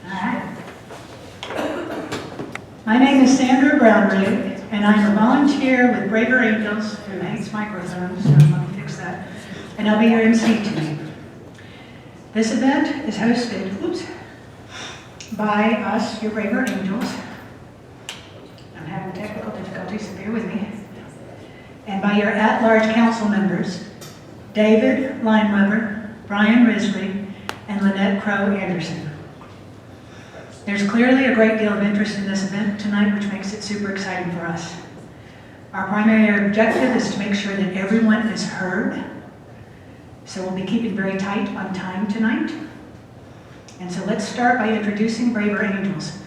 Alright. My name is Sandra Brownrigg, and I'm a volunteer with Braver Angels, who hates microphones, so let me fix that. And I'll be your MC tonight. This event is hosted, by us, your Braver Angels. I'm having technical difficulties, so bear with me. And by your at-large council members, David Leinweber, Brian Risley, and Lynette Crow-Iverson. There's clearly a great deal of interest in this event tonight, which makes it super exciting for us. Our primary objective is to make sure that everyone is heard. So we'll be keeping very tight on time tonight. And so let's start by introducing Braver Angels.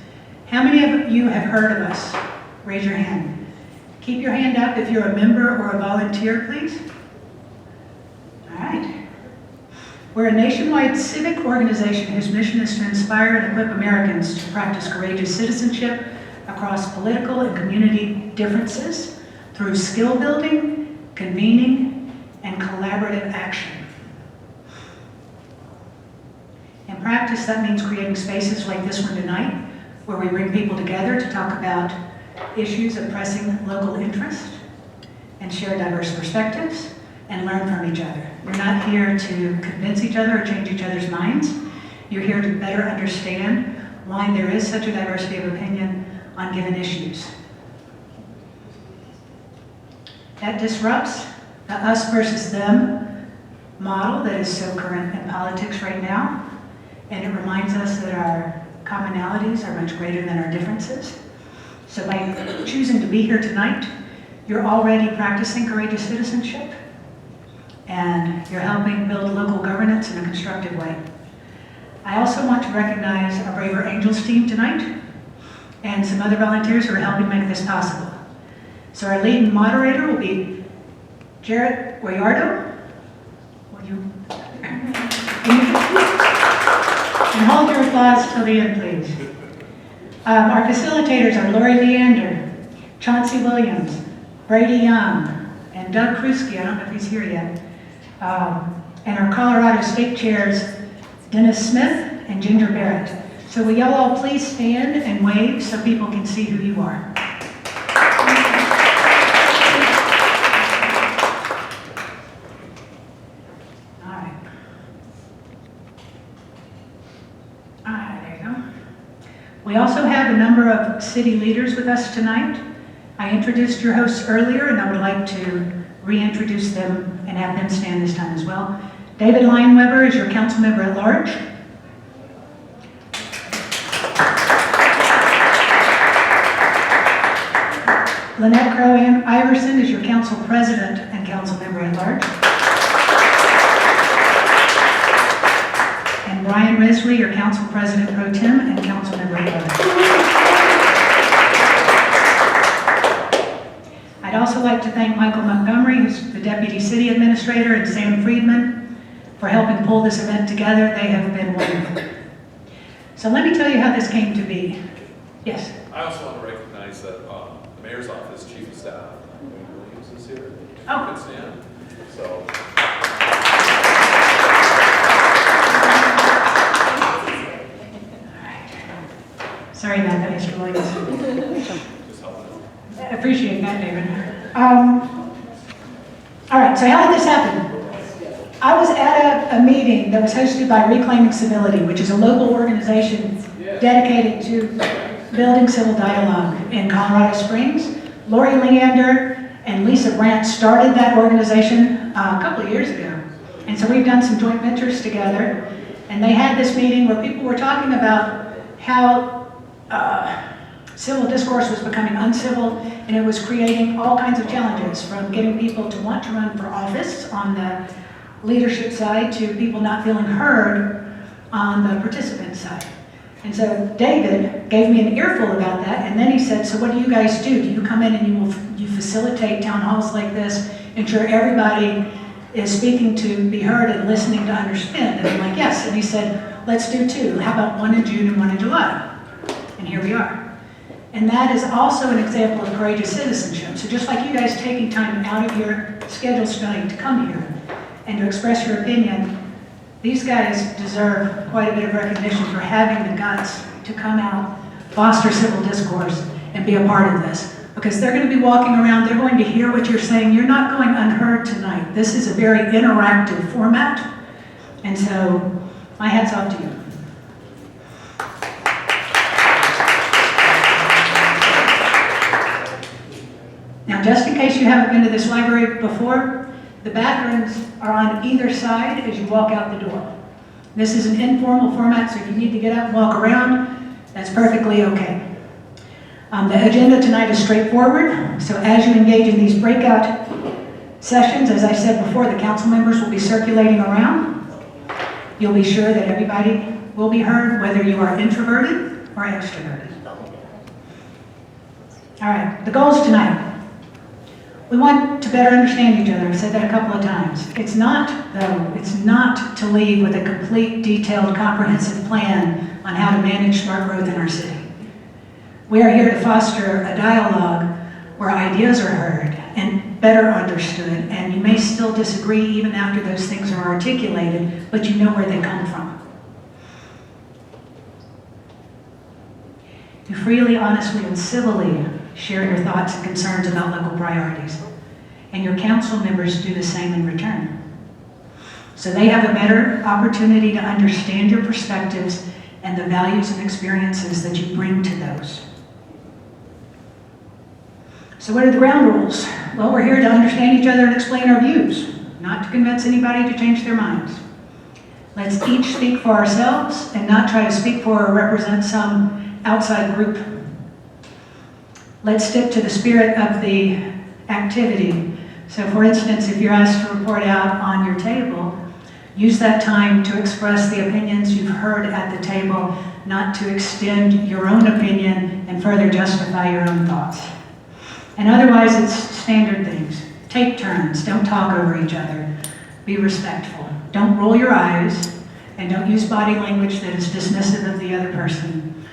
How many of you have heard of us? Raise your hand. Keep your hand up if you're a member or a volunteer, please. All right. We're a nationwide civic organization whose mission is to inspire and equip Americans to practice courageous citizenship across political and community differences through skill building, convening, and collaborative action. In practice, that means creating spaces like this one tonight, where we bring people together to talk about issues of pressing local interest and share diverse perspectives and learn from each other. We're not here to convince each other or change each other's minds. You're here to better understand why there is such a diversity of opinion on given issues. That disrupts the us versus them model that is so current in politics right now, and it reminds us that our commonalities are much greater than our differences. So by choosing to be here tonight, you're already practicing courageous citizenship, and you're helping build local governance in a constructive way. I also want to recognize our Braver Angels team tonight and some other volunteers who are helping make this possible. So our lead moderator will be Jarrett Guayardo. Will you? And hold your applause till the end, please. Our facilitators are Lori Leander, Chauncey Williams, Brady Young, and Doug Krusky. I don't know if he's here yet. And our Colorado State chairs, Dennis Smith and Ginger Barrett. So will y'all all please stand and wave so people can see who you are. We also have a number of city leaders with us tonight. I introduced your hosts earlier, and I would like to reintroduce them and have them stand this time as well. David Leinweber is your council member at large. Lynette Crow-Iverson is your council president and council member at large. Brian Risley, your council president pro tem and council member at large. I'd also like to thank Michael Montgomery, who's the deputy city administrator, and Sam Friedman for helping pull this event together. They have been wonderful. So let me tell you how this came to be. Yes? I also want to recognize that the mayor's office chief of staff, Wayne Williams, is here. Oh. Good stand. So. Sorry about that, Mr. Williams. I appreciate that, David. All right, so how did this happen? I was at a meeting that was hosted by Reclaiming Civility, which is a local organization dedicated to building civil dialogue in Colorado Springs. Lori Leander and Lisa Brandt started that organization a couple of years ago. And so we've done some joint ventures together. And they had this meeting where people were talking about how civil discourse was becoming uncivil, and it was creating all kinds of challenges, from getting people to want to run for office on the leadership side to people not feeling heard on the participant side. And so David gave me an earful about that, and then he said, so what do you guys do? Do you come in and you facilitate town halls like this, ensure everybody is speaking to be heard and listening to understand? And I'm like, yes. And he said, let's do two. How about one in June and one in July? And here we are. And that is also an example of courageous citizenship. So just like you guys taking time out of your schedule tonight to come here and to express your opinion, These guys deserve quite a bit of recognition for having the guts to come out, foster civil discourse, and be a part of this. Because they're going to be walking around, they're going to hear what you're saying. You're not going unheard tonight. This is a very interactive format. And so, my hat's off to you. Now, just in case you haven't been to this library before, the bathrooms are on either side as you walk out the door. This is an informal format, so if you need to get up and walk around, that's perfectly okay. The agenda tonight is straightforward, so as you engage in these breakout sessions, as I said before, the council members will be circulating around. You'll be sure that everybody will be heard, whether you are introverted or extroverted. All right, the goals tonight. We want to better understand each other. I've said that a couple of times. It's not to leave with a complete, detailed, comprehensive plan on how to manage smart growth in our city. We are here to foster a dialogue where ideas are heard and better understood, and you may still disagree even after those things are articulated, but you know where they come from. You freely, honestly, and civilly share your thoughts and concerns about local priorities, and your council members do the same in return. So they have a better opportunity to understand your perspectives and the values and experiences that you bring to those. So what are the ground rules? Well, we're here to understand each other and explain our views, not to convince anybody to change their minds. Let's each speak for ourselves and not try to speak for or represent some outside group. Let's stick to the spirit of the activity. So for instance, if you're asked to report out on your table, use that time to express the opinions you've heard at the table, not to extend your own opinion and further justify your own thoughts. And otherwise, it's standard things. Take turns, don't talk over each other. Be respectful. Don't roll your eyes, and don't use body language that is dismissive of the other person.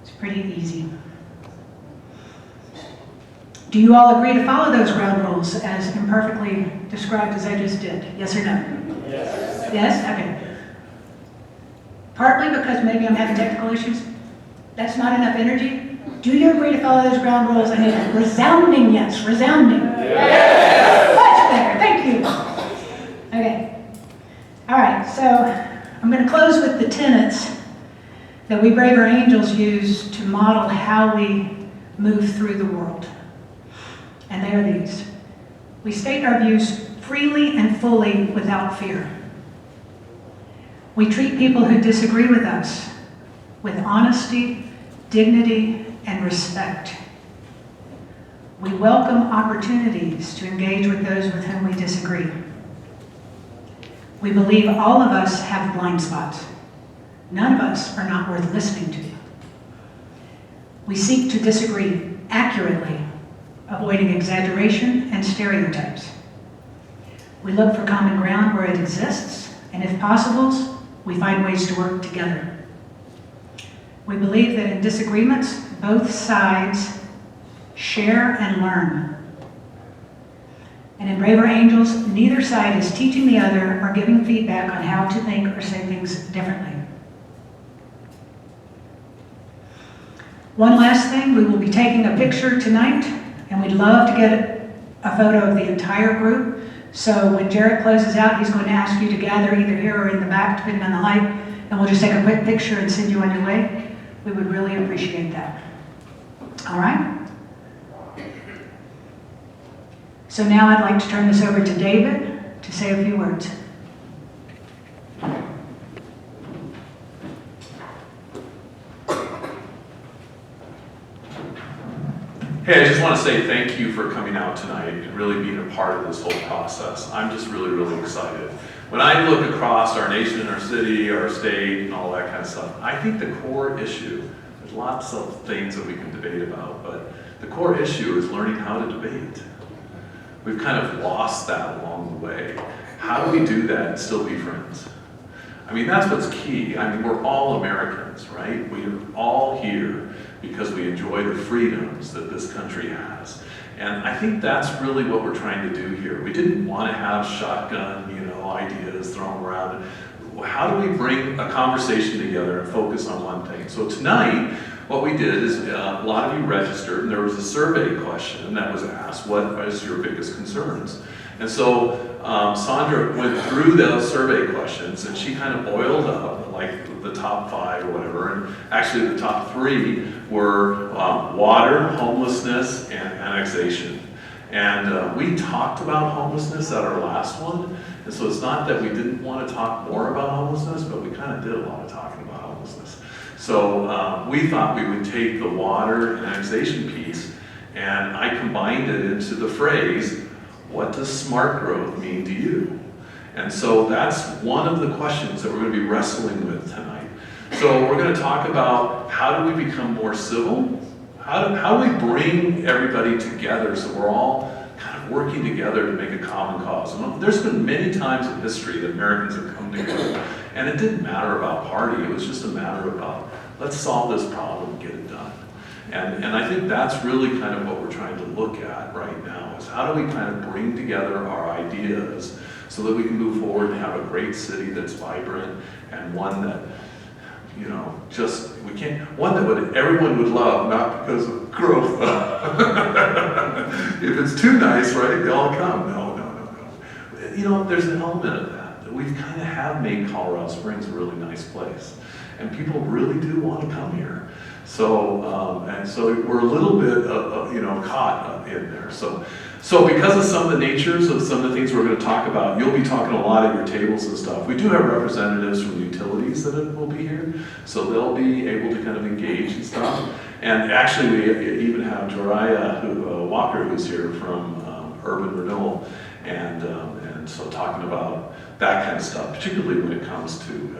It's pretty easy. Do you all agree to follow those ground rules as imperfectly described as I just did? Yes or no? Yes. Yes? Okay. Partly because maybe I'm having technical issues. That's not enough energy. Do you agree to follow those ground rules? I need a resounding yes. Resounding. Yes. Much better. Thank you. Okay. All right. So I'm going to close with the tenets that we braver angels use to model how we move through the world. And they are these. We state our views freely and fully without fear. We treat people who disagree with us with honesty, dignity, and respect. We welcome opportunities to engage with those with whom we disagree. We believe all of us have blind spots. None of us are not worth listening to. We seek to disagree accurately, avoiding exaggeration and stereotypes. We look for common ground where it exists, and if possible, we find ways to work together. We believe that in disagreements, both sides share and learn. And in Braver Angels, neither side is teaching the other or giving feedback on how to think or say things differently. One last thing, we will be taking a picture tonight, and we'd love to get a photo of the entire group. So when Jarrett closes out, he's going to ask you to gather either here or in the back, depending on the light, and we'll just take a quick picture and send you on your way. We would really appreciate that. All right? So now I'd like to turn this over to David to say a few words. Hey, I just want to say thank you for coming out tonight and really being a part of this whole process. I'm just really, really excited. When I look across our nation, our city, our state, and all that kind of stuff, I think the core issue, there's lots of things that we can debate about, but the core issue is learning how to debate. We've kind of lost that along the way. How do we do that and still be friends? I mean, that's what's key. I mean, we're all Americans, right? We're all here because we enjoy the freedoms that this country has. And I think that's really what we're trying to do here. We didn't want to have shotgun, ideas thrown around. how do we bring a conversation together and focus on one thing? So tonight, what we did is a lot of you registered, and there was a survey question that was asked, what is your biggest concerns? And so Sandra went through those survey questions, and she kind of boiled up like the top 5 or whatever, and actually the top 3 were water, homelessness, and annexation. And we talked about homelessness at our last one, and so it's not that we didn't want to talk more about homelessness, but we kind of did a lot of talking about homelessness. So we thought we would take the water and annexation piece, and I combined it into the phrase, what does smart growth mean to you? And so that's one of the questions that we're going to be wrestling with tonight. So we're going to talk about how do we become more civil? How do we bring everybody together so we're all kind of working together to make a common cause? And there's been many times in history that Americans have come together, and it didn't matter about party, it was just a matter about let's solve this problem and get it done. And I think that's really kind of what we're trying to look at right now, is how do we kind of bring together our ideas so that we can move forward and have a great city that's vibrant and one that, you know, just, we can't, one that everyone would love, not because of growth. If it's too nice, right, they all come. No. You know, there's an element of that we kind of have made Colorado Springs a really nice place. And people really do want to come here. So, and so we're a little bit, caught in there. So because of some of the natures of some of the things we're going to talk about, you'll be talking a lot at your tables and stuff. We do have representatives from utilities that will be here, so they'll be able to kind of engage and stuff. And actually, we even have Jariah Walker, who's here from Urban Renewal, and so talking about that kind of stuff, particularly when it comes to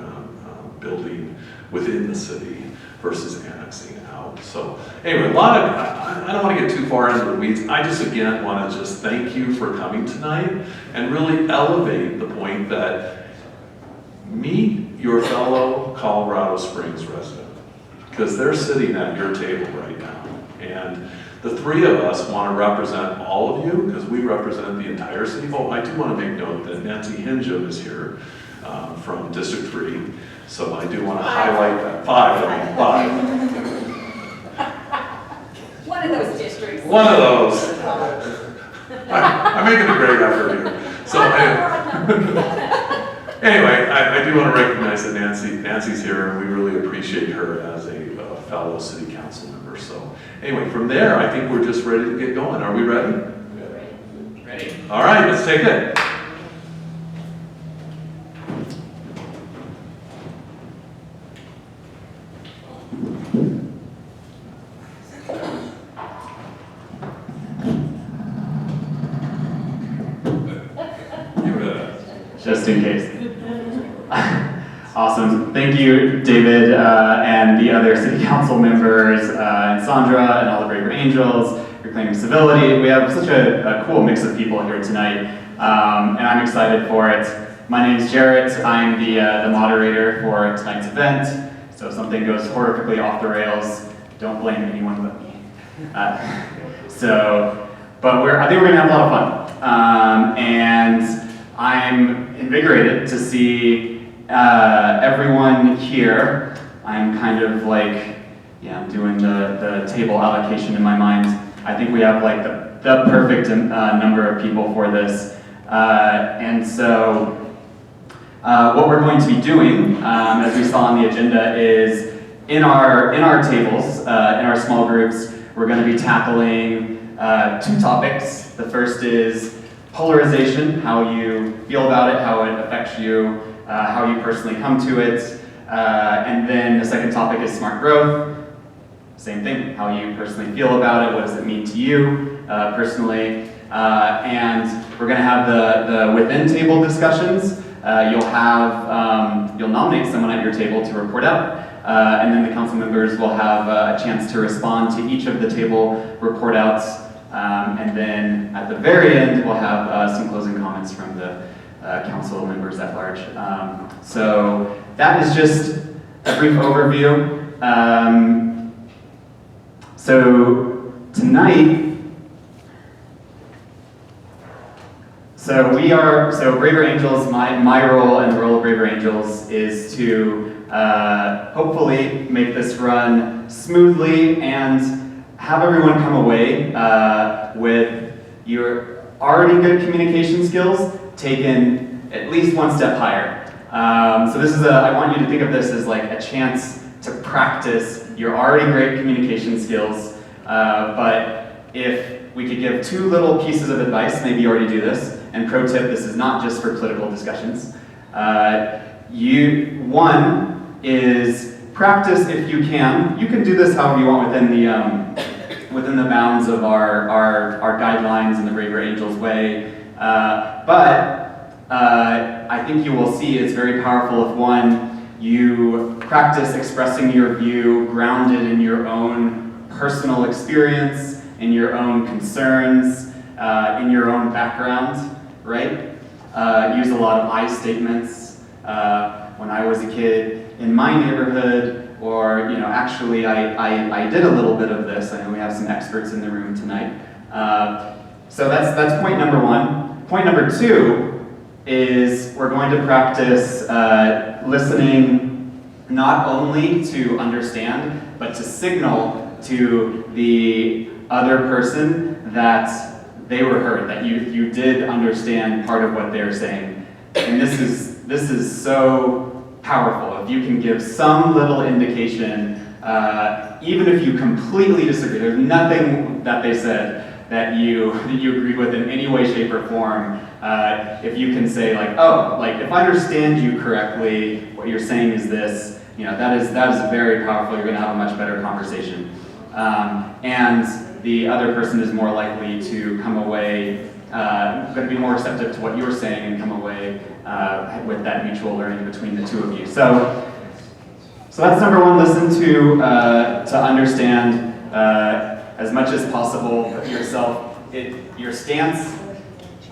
building within the city versus annexing out. So anyway, I don't want to get too far into the weeds. I just, again, want to just thank you for coming tonight and really elevate the point that meet your fellow Colorado Springs resident, because they're sitting at your table right now. And the 3 of us want to represent all of you, because we represent the entire city. Oh, I do want to make note that Nancy Hinjo is here from District 3. So I do want to highlight that. 5. One of those districts. One of those. I'm making a great effort here. So anyway, I do want to recognize that Nancy's here, and we really appreciate her as a fellow city council member. So anyway, from there, I think we're just ready to get going. Are we ready? Ready. All right, let's take it. Just in case. Awesome. Thank you, David, and the other city council members, and Sandra, and all the Braver Angels, Reclaiming Civility. We have such a cool mix of people here tonight, and I'm excited for it. My name is Jarrett. I'm the moderator for tonight's event. So if something goes horrifically off the rails, don't blame anyone but me. But I think we're going to have a lot of fun. And I'm invigorated to see everyone here. I'm kind of like, I'm doing the table allocation in my mind. I think we have like the perfect number of people for this. And so what we're going to be doing, as we saw on the agenda, is in our tables, in our small groups, we're going to be tackling 2 topics. The first is polarization, how you feel about it, how it affects you, how you personally come to it. And then the second topic is smart growth. Same thing, how you personally feel about it, what does it mean to you personally. And we're going to have the within table discussions. You'll nominate someone at your table to report out, and then the council members will have a chance to respond to each of the table report outs. And then at the very end, we'll have some closing comments from the council members at large. So that is just a brief overview. So tonight, So Braver Angels, my role and the role of Braver Angels is to hopefully make this run smoothly and have everyone come away with your already good communication skills taken at least one step higher. So this is I want you to think of this as like a chance to practice your already great communication skills, but if we could give 2 little pieces of advice, maybe you already do this, and pro tip, this is not just for political discussions. One is practice if you can. You can do this however you want within the bounds of our guidelines in the Braver Angels way, but I think you will see it's very powerful if one, you practice expressing your view grounded in your own personal experience, in your own concerns, in your own background, right? Use a lot of I statements. When I was a kid in my neighborhood, or actually I did a little bit of this. I know we have some experts in the room tonight. So that's point number 1. Point number 2 is we're going to practice listening not only to understand, but to signal to the other person that they were heard, that you did understand part of what they're saying. And this is so powerful. If you can give some little indication, even if you completely disagree, there's nothing that they said that you agreed with in any way, shape, or form, if you can say like, oh, like if I understand you correctly, what you're saying is this, that is very powerful. You're going to have a much better conversation. And the other person is more likely to come away, going to be more receptive to what you're saying and come away with that mutual learning between the 2 of you. So that's number 1. Listen to understand as much as possible. Put yourself, your stance.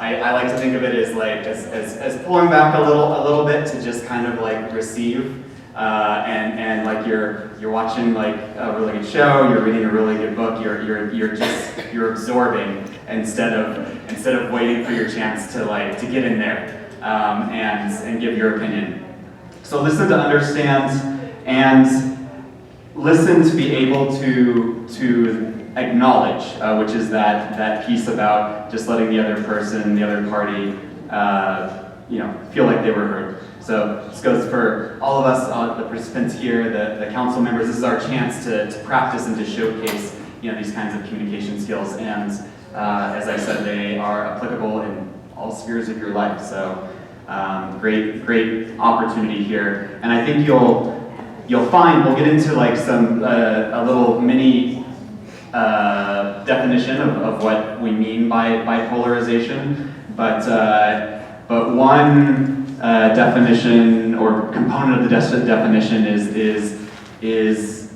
I like to think of it as like as pulling back a little bit to just kind of like receive. And like you're watching like a really good show, you're reading a really good book, you're absorbing instead of waiting for your chance to get in there and give your opinion. So listen to understand and listen to be able to acknowledge, which is that piece about just letting the other person, the other party, feel like they were heard. So this goes for all of us, the participants here, the council members. This is our chance to practice and to showcase these kinds of communication skills. And as I said, they are applicable in all spheres of your life. So great opportunity here. And I think you'll find, we'll get into like some a little mini definition of what we mean by polarization. But one definition or component of the definition is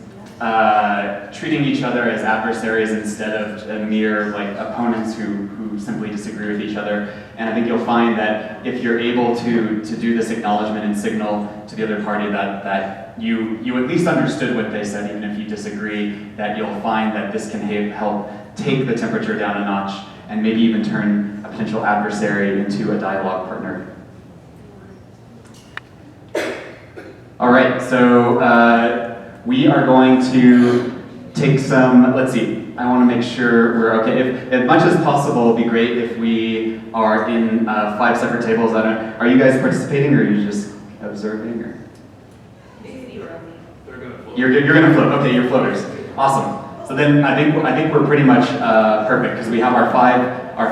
treating each other as adversaries instead of mere like opponents who simply disagree with each other. And I think you'll find that if you're able to do this acknowledgement and signal to the other party that you at least understood what they said, even if you disagree, that you'll find that this can help take the temperature down a notch and maybe even turn a potential adversary into a dialogue partner. All right, so we are going to take some, let's see, I want to make sure we're okay. As much as possible, it'd be great if we are in 5 separate tables. Are you guys participating or are you just observing? Or? You're going to float. Okay, you're floaters. Awesome. So then I think we're pretty much perfect because we have our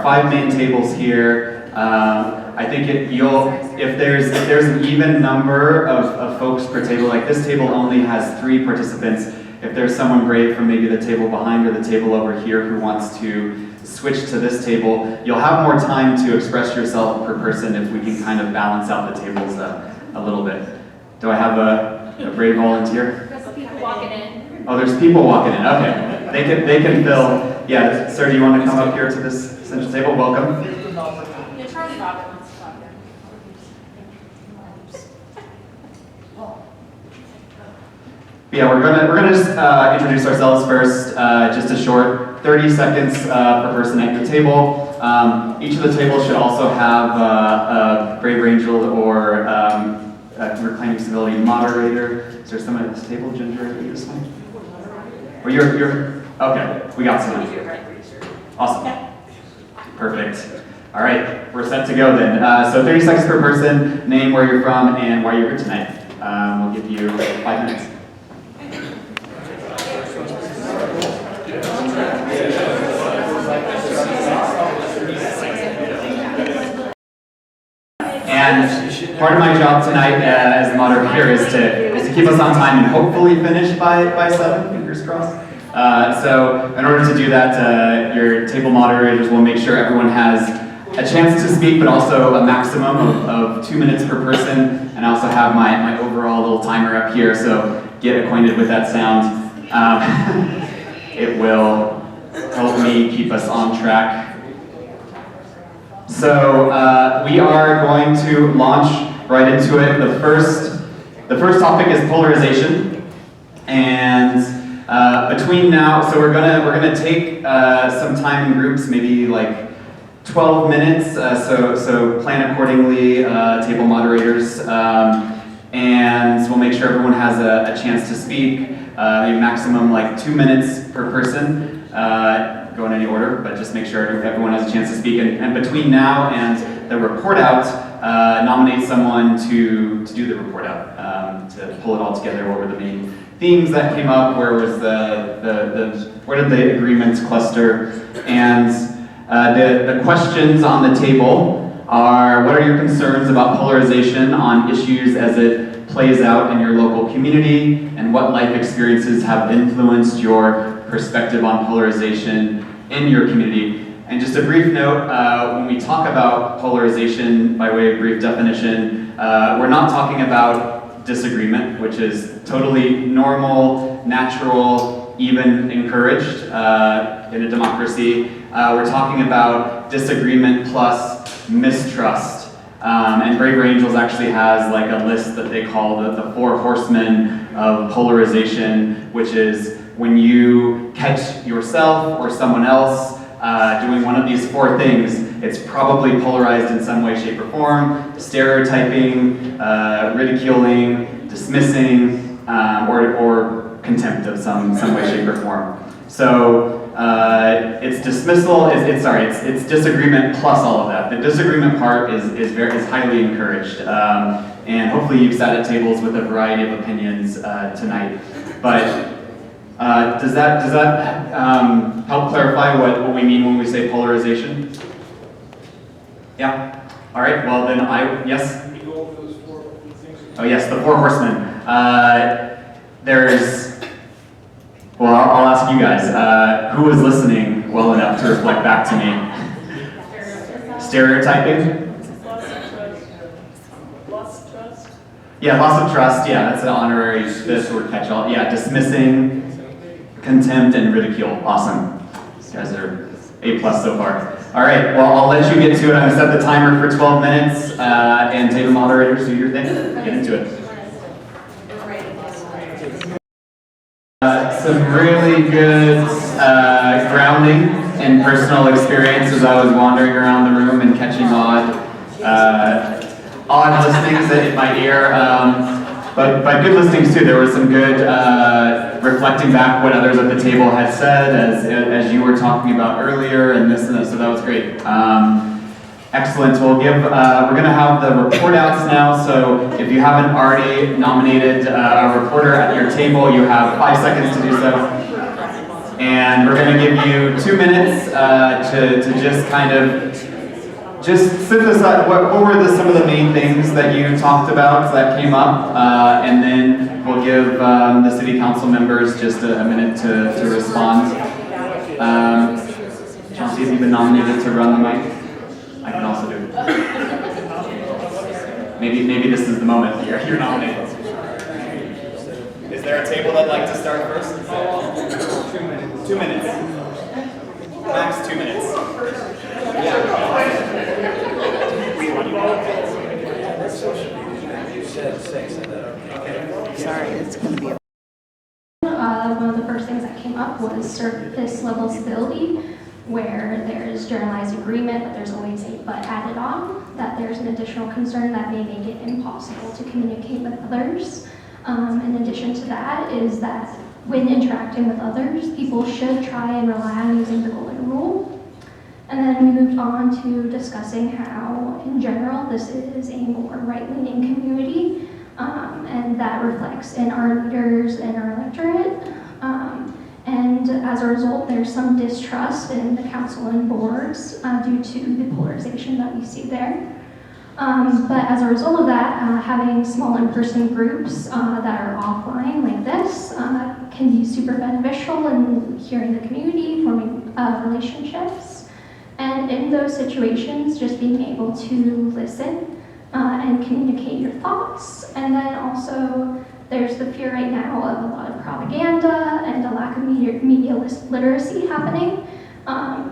five main tables here. I think if there's an even number of folks per table, like this table only has 3 participants. If there's someone brave from maybe the table behind or the table over here who wants to switch to this table, you'll have more time to express yourself per person if we can kind of balance out the tables a little bit. Do I have a brave volunteer? There's people walking in. Oh, there's people walking in. Okay, they can fill. Yeah, sir, do you want to come up here to this central table? Welcome. Yeah, Charlie Robert wants to talk there. Yeah, we're gonna just introduce ourselves first. Just a short 30 seconds per person at your table. Each of the tables should also have a Brave Angel or a Reclaiming Civility moderator. Is there someone at this table, Ginger? Are you this one? Or you're okay. We got someone. Awesome. Perfect. All right, we're set to go then. So 30 seconds per person, name where you're from and why you're here tonight. We'll give you 5 minutes. And part of my job tonight as the moderator here is to keep us on time and hopefully finish by 7, fingers crossed. So in order to do that, your table moderators will make sure everyone has a chance to speak, but also a maximum of 2 minutes per person. And I also have my overall little timer up here, so get acquainted with that sound. It will help me keep us on track. So we are going to launch right into it. The first topic is polarization, and between now, so we're gonna take some time in groups, maybe like 12 minutes. So plan accordingly, table moderators, and we'll make sure everyone has a chance to speak. A maximum like 2 minutes per person. Go in any order, but just make sure everyone has a chance to speak. And between now and the report out, nominate someone to do the report out, to pull it all together. What were the main themes that came up? Where was where did the agreements cluster? And the questions on the table are: what are your concerns about polarization on issues as it plays out in your local community? And what life experiences have influenced your perspective on polarization in your community? And just a brief note, when we talk about polarization, by way of brief definition, we're not talking about disagreement, which is totally normal, natural, even encouraged in a democracy. We're talking about disagreement plus mistrust. And Braver Angels actually has like a list that they call the 4 horsemen of polarization, which is when you catch yourself or someone else doing one of these 4 things, it's probably polarized in some way, shape, or form: stereotyping, ridiculing, dismissing, or contempt of some way, shape, or form. So it's dismissal. It's disagreement plus all of that. The disagreement part is highly encouraged, and hopefully you've sat at tables with a variety of opinions tonight. But does that help clarify what we mean when we say polarization? Yeah. All right. Well, then yes. Can you go over those 4 things? Oh yes, the 4 horsemen. Well, I'll ask you guys. Who was listening well enough to reflect back to me? Stereotyping. Loss of trust. Yeah, loss of trust. Yeah, that's an honorary word catch-all. Yeah, dismissing, contempt, and ridicule. Awesome. You guys are A+ so far. All right, well, I'll let you get to it. I'm gonna set the timer for 12 minutes, and table moderators, do your thing. Get into it. Some really good grounding and personal experience as I was wandering around the room and catching odd listenings in my ear. But good listenings too. There was some good reflecting back what others at the table had said as you were talking about earlier and this and that, so that was great. Excellent. We're going to have the report outs now, so if you haven't already nominated a reporter at your table, you have 5 seconds to do so. And we're going to give you 2 minutes to just kind of synthesize what were some of the main things that you talked about that came up, and then we'll give the city council members just a minute to respond. Chelsea, have you been nominated to run the mic? I can also do it. Maybe this is the moment. You're nominated. Is there a table that'd like to start first? 2 minutes. 2 minutes. Max 2 minutes. Sorry, it's going to be. One of the first things that came up was surface level civility, where there's generalized agreement, but there's always a but added on, that there's an additional concern that may make it impossible to communicate with others. In addition to that is that when interacting with others, people should try and rely on using the golden rule. And then we moved on to discussing how, in general, this is a more right-leaning community, and that reflects in our leaders and our electorate. And as a result, there's some distrust in the council and boards due to the polarization that we see there. But as a result of that, having small in-person groups that are offline like this can be super beneficial in hearing the community, forming relationships. And in those situations, just being able to listen and communicate your thoughts. And then also, there's the fear right now of a lot of propaganda and a lack of media literacy happening.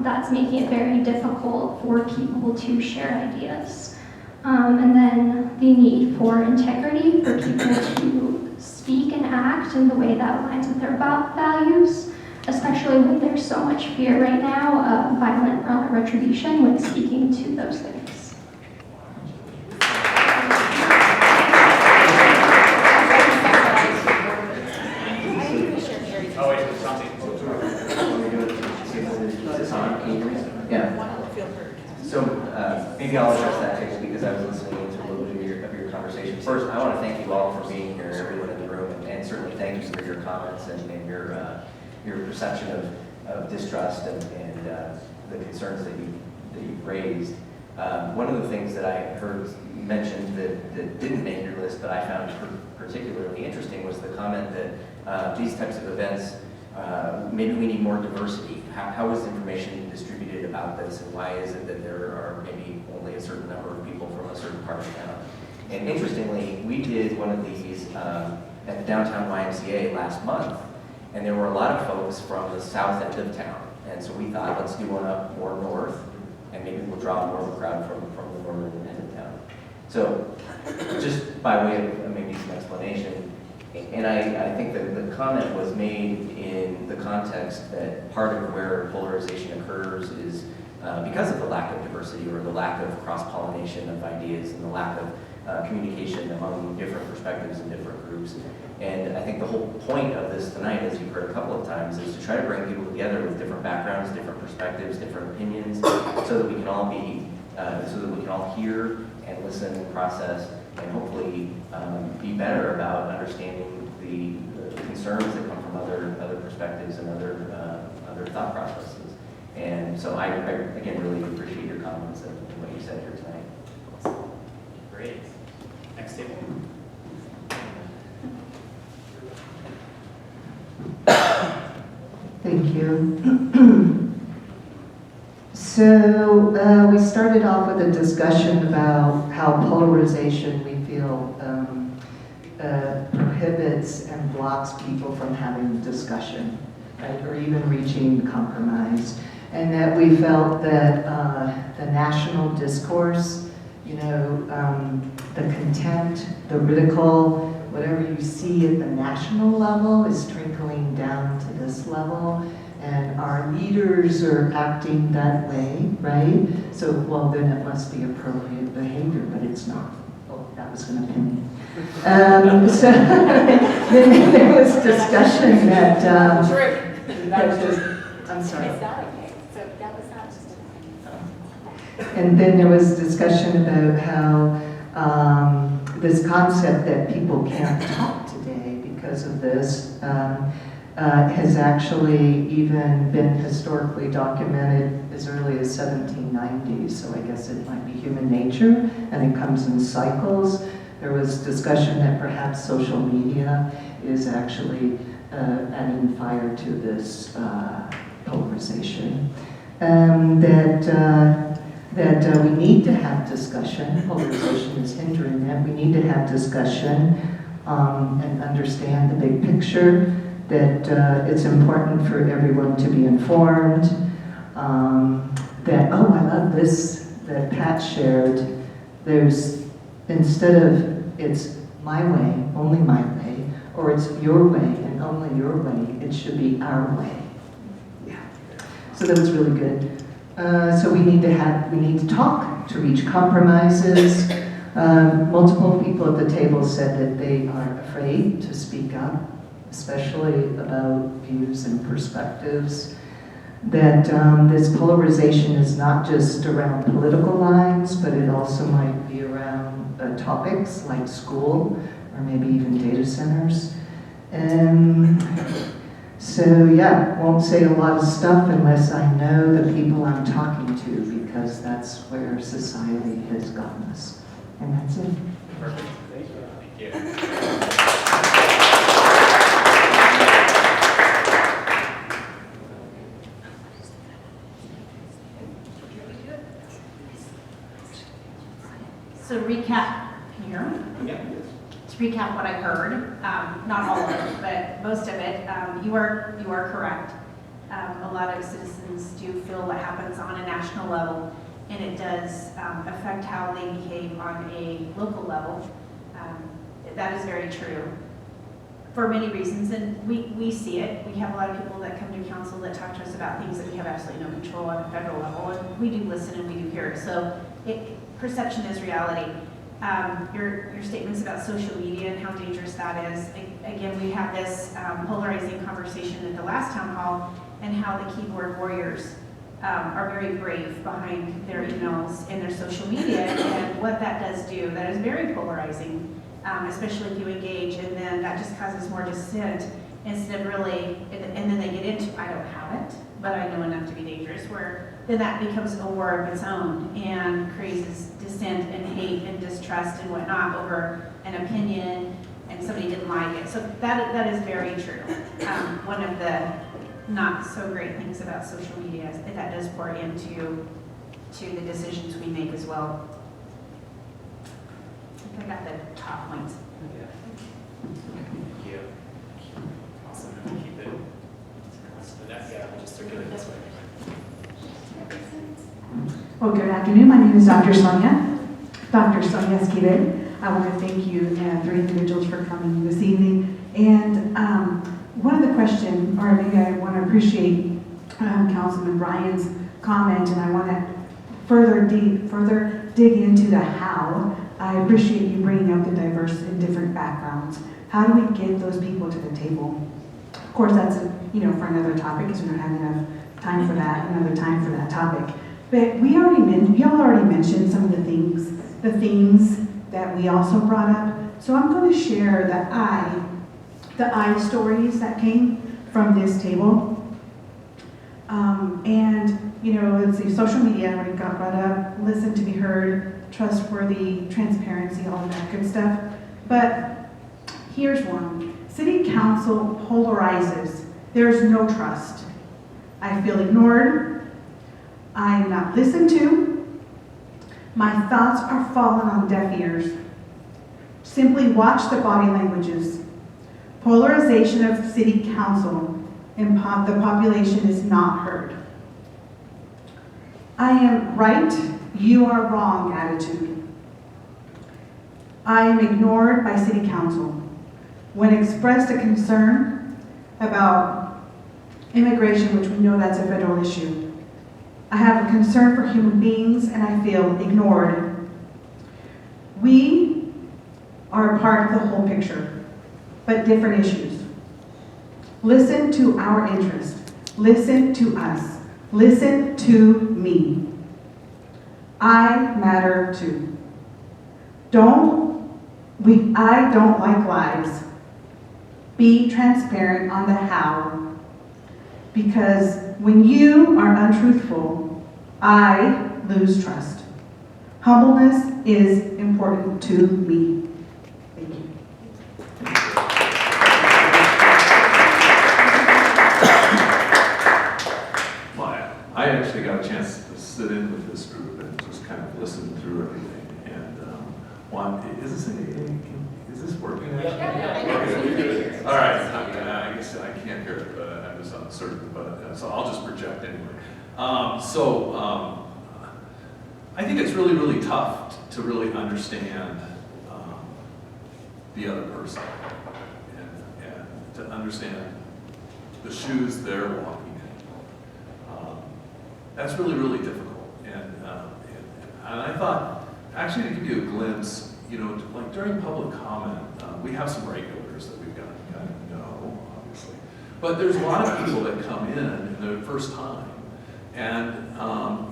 That's making it very difficult for people to share ideas. And then the need for integrity, for people to speak and act in the way that aligns with their values, especially when there's so much fear right now of violent retribution when speaking to those things. Maybe I'll address that too, because I was listening to a little bit of your conversation. First, I want to thank you all for being here, everyone in the room, and certainly thank you for your comments and your perception of distrust and the concerns that you've raised. One of the things that I heard mentioned that didn't make your list, but I found particularly interesting, was the comment that these types of events, maybe we need more diversity. How is information distributed about this, and why is it that there are maybe only a certain number of people from a certain part of town? And interestingly, we did one of these at the downtown YMCA last month, and there were a lot of folks from the south end of town. And so we thought, let's do one up more north, and maybe we'll draw more of a crowd from the northern end of town. So just by way of maybe some explanation, and I think that the comment was made in the context that part of where polarization occurs is because of the lack of diversity, or the lack of cross-pollination of ideas, and the lack of communication among different perspectives and different groups. And I think the whole point of this tonight, as you've heard a couple of times, is to try to bring people together with different backgrounds, different perspectives, different opinions, so that we can all hear and listen and process, and hopefully be better about understanding the concerns that come from other perspectives and other thought processes. And so I again really appreciate your comments and what you said here tonight. Great. Next table. Thank you. So we started off with a discussion about how polarization, we feel, prohibits and blocks people from having discussion, right, or even reaching compromise. And that we felt that the national discourse, the contempt, the ridicule, whatever you see at the national level is trickling down to this level, and our leaders are acting that way, right? So, well, then it must be appropriate behavior, but it's not. Oh, that was an opinion. So then there was discussion that, I'm sorry. It's not okay. So that was not just an And then there was discussion about how this concept that people can't talk today because of this has actually even been historically documented as early as 1790s. So I guess it might be human nature, and it comes in cycles. There was discussion that perhaps social media is actually adding fire to this polarization. That we need to have discussion. Polarization is hindering that. We need to have discussion and understand the big picture, that it's important for everyone to be informed, that, oh, I love this that Pat shared. There's, instead of it's my way, only my way, or it's your way and only your way, it should be our way. Yeah. So that was really good. So we need to talk to reach compromises. Multiple people at the table said that they are afraid to speak up, especially about views and perspectives. That this polarization is not just around political lines, but it also might be around topics like school or maybe even data centers. So yeah, won't say a lot of stuff unless I know the people I'm talking to, because that's where society has gotten us. And that's it. Perfect. Thank you. So recap, can you hear me? Yeah. To recap what I heard, not all of it, but most of it, you are correct. A lot of citizens do feel what happens on a national level, and it does affect how they behave on a local level. That is very true for many reasons, and we see it. We have a lot of people that come to council that talk to us about things that we have absolutely no control on a federal level, and we do listen and we do hear. So perception is reality. Your statements about social media and how dangerous that is. Again, we have this polarizing conversation at the last town hall, and how the keyboard warriors are very brave behind their emails and their social media, and what that does do. That is very polarizing, especially if you engage, and then that just causes more dissent instead of really, and then they get into, I don't have it, but I know enough to be dangerous, where then that becomes a war of its own and creates dissent and hate and distrust and whatnot over an opinion, and somebody didn't like it. So that is very true. One of the not so great things about social media is that does pour into the decisions we make as well. I think I got the top points. Yeah. Thank you. Awesome. Keep it. Yeah, we'll just circulate this way. Well, good afternoon. My name is Dr. Sonia Esquivel. I want to thank you and three individuals for coming this evening. And one of the questions, or maybe I want to appreciate Councilman Bryan's comment, and I want to further dig into the how. I appreciate you bringing up the diverse and different backgrounds. How do we get those people to the table? Of course, that's for another topic, because we don't have enough time for that. Another time for that topic. But y'all already mentioned some of the themes that we also brought up. So I'm going to share the I stories that came from this table. Let's see, social media already got brought up, listen to be heard, trustworthy, transparency, all of that good stuff. But here's one. City council polarizes. There's no trust. I feel ignored. I'm not listened to. My thoughts are falling on deaf ears. Simply watch the body languages. Polarization of city council, and the population is not heard. I am right, you are wrong attitude. I am ignored by city council. When expressed a concern about immigration, which we know that's a federal issue, I have a concern for human beings and I feel ignored. We are a part of the whole picture, but different issues. Listen to our interest. Listen to us. Listen to me. I matter too. I don't like lies. Be transparent on the how. Because when you are untruthful, I lose trust. Humbleness is important to me. Thank you. Well, I actually got a chance to sit in with this group and just kind of listen through everything. And is this working? Yeah. All right. I guess I can't hear it, but I'm just uncertain. But so I'll just project anyway. I think it's really, really tough to really understand the other person and to understand the shoes they're walking in. That's really, really difficult. And I thought, actually to give you a glimpse, you know, like during public comment, we have some regulars that we've got to kind of know, obviously. But there's a lot of people that come in their first time. And,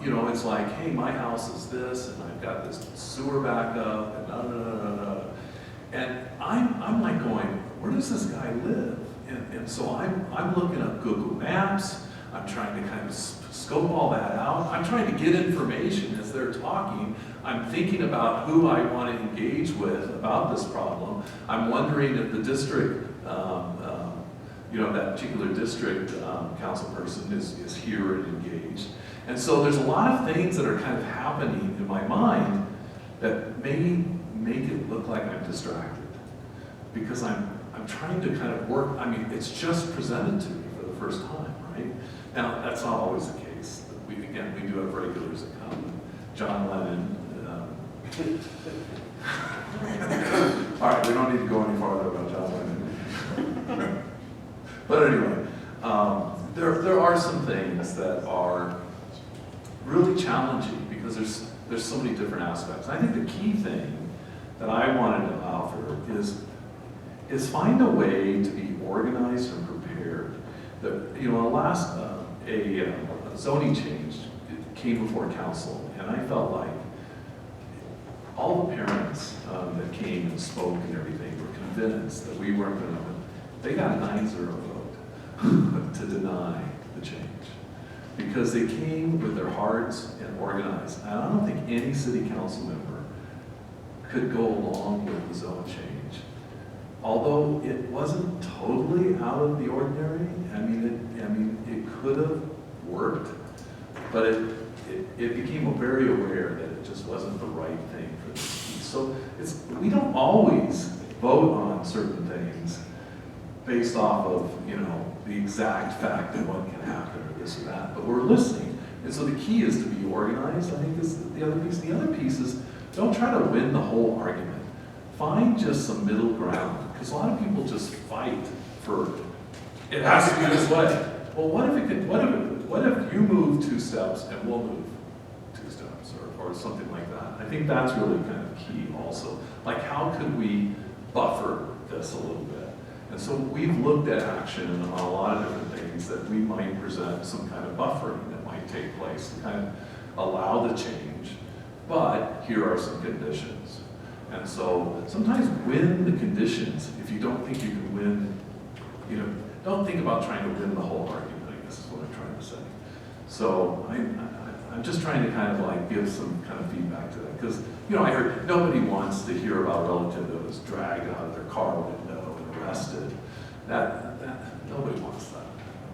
you know, it's like, hey, my house is this, and I've got this sewer backup, and da da da da da. And I'm like going, where does this guy live? And so I'm looking up Google Maps. I'm trying to kind of scope all that out. I'm trying to get information as they're talking. I'm thinking about who I want to engage with about this problem. I'm wondering if the district, you know, that particular district council person is here and engaged. And so there's a lot of things that are kind of happening in my mind that may make it look like I'm distracted. Because I'm trying to kind of work, I mean, it's just presented to me for the first time, right? Now, that's not always the case. We do have regulars that come. John Lennon. All right, we don't need to go any farther about John Lennon. But anyway, there are some things that are really challenging because there's so many different aspects. I think the key thing that I wanted to offer is find a way to be organized and prepared. That, you know, a zoning change came before council, and I felt like all the parents that came and spoke and everything were convinced that we weren't going to. They got a 9-0 vote to deny the change because they came with their hearts and organized. And I don't think any city council member could go along with the zone change. Although it wasn't totally out of the ordinary, I mean, it could have worked, but it became very aware that it just wasn't the right thing for this piece. So we don't always vote on certain things based off of, you know, the exact fact that what can happen or this or that, but we're listening. And so the key is to be organized. I think this is the other piece. The other piece is don't try to win the whole argument. Find just some middle ground, because a lot of people just fight for, it has to be this way. Well, what if you move 2 steps and we'll move 2 steps or something like that? I think that's really kind of key also. Like, how could we buffer this a little bit? And so we've looked at action on a lot of different things that we might present some kind of buffering that might take place to kind of allow the change, but here are some conditions. And so sometimes win the conditions if you don't think you can win, you know, don't think about trying to win the whole argument, I guess is what I'm trying to say. So I'm just trying to kind of like give some kind of feedback to that. Because, you know, I heard nobody wants to hear about a relative that was dragged out of their car window and arrested. That nobody wants that.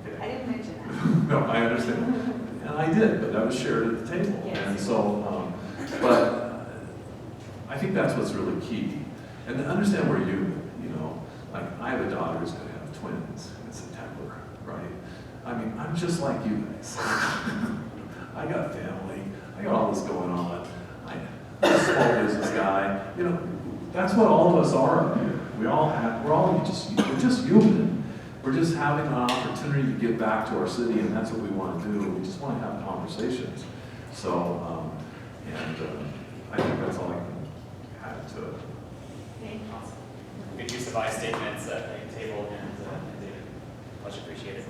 Okay. I didn't mention that. No, I understand. And I did, but that was shared at the table. Yes. And so, but I think that's what's really key. And to understand where you know, like I have a daughter who's going to have twins in September, right? I mean, I'm just like you guys. I got family. I got all this going on. I'm a small business guy. You know, that's what all of us are up here. We're just human. We're just having an opportunity to give back to our city, and that's what we want to do. We just want to have conversations. So, I think that's all I can add to it. Awesome. Good use of I statements at the table, and David, much appreciated.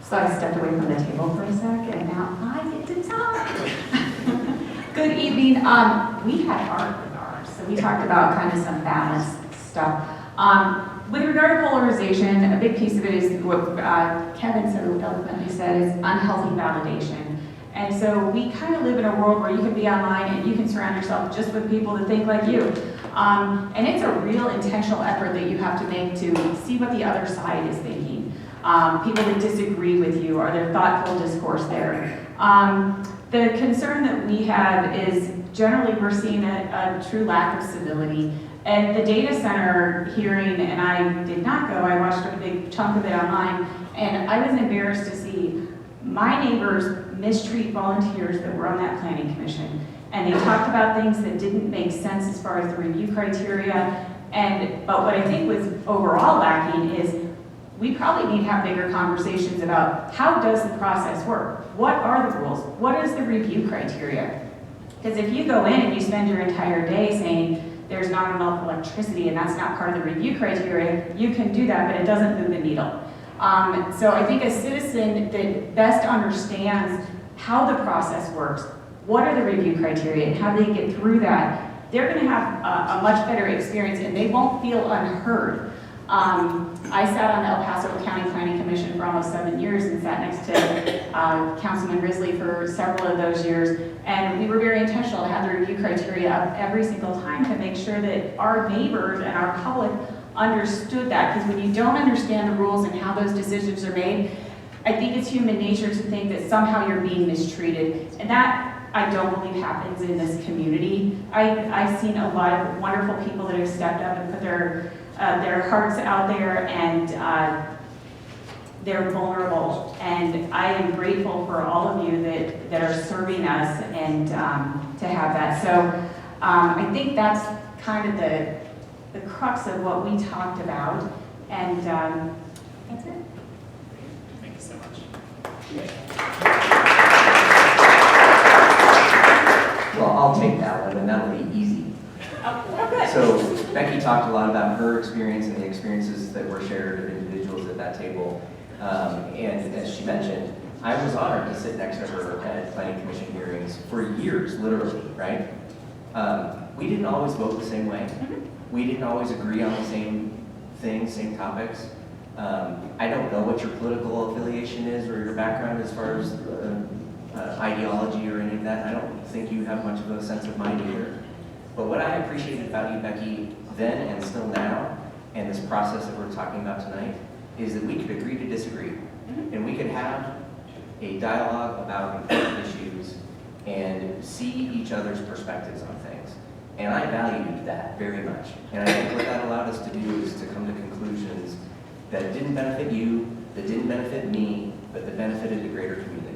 So I stepped away from the table for a sec, and now I get to talk. Good evening. We had art with ours, so we talked about kind of some balanced stuff. With regard to polarization, a big piece of it is what Kevin so eloquently said is unhealthy validation. And so we kind of live in a world where you can be online and you can surround yourself just with people that think like you. And it's a real intentional effort that you have to make to see what the other side is thinking. People that disagree with you, are there thoughtful discourse there? The concern that we have is generally we're seeing a true lack of civility. And the data center hearing, and I did not go, I watched a big chunk of it online, and I was embarrassed to see my neighbors mistreat volunteers that were on that planning commission. And they talked about things that didn't make sense as far as the review criteria, But what I think was overall lacking is we probably need to have bigger conversations about how does the process work? What are the rules? What is the review criteria? Because if you go in and you spend your entire day saying there's not enough electricity and that's not part of the review criteria, you can do that, but it doesn't move the needle. So I think a citizen that best understands how the process works, what are the review criteria, and how they get through that, they're going to have a much better experience and they won't feel unheard. I sat on the El Paso County Planning Commission for almost 7 years and sat next to Councilman Risley for several of those years. And we were very intentional to have the review criteria up every single time to make sure that our neighbors and our public understood that. Because when you don't understand the rules and how those decisions are made, I think it's human nature to think that somehow you're being mistreated. And that I don't believe happens in this community. I've seen a lot of wonderful people that have stepped up and put their hearts out there, and they're vulnerable. And I am grateful for all of you that are serving us and to have that. So I think that's kind of the crux of what we talked about. And that's it. Thank you so much. Well, I'll take that one, and that'll be easy. Oh, good. So Becky talked a lot about her experience and the experiences that were shared of individuals at that table. And as she mentioned, I was honored to sit next to her at planning commission hearings for years, literally, right? We didn't always vote the same way. We didn't always agree on the same things, same topics. I don't know what your political affiliation is or your background as far as ideology or any of that. I don't think you have much of a sense of mine either. But what I appreciated about you, Becky, then and still now, and this process that we're talking about tonight, is that we could agree to disagree. And we could have a dialogue about important issues and see each other's perspectives on things. And I valued that very much. And I think what that allowed us to do is to come to conclusions that didn't benefit you, that didn't benefit me, but that benefited the greater community.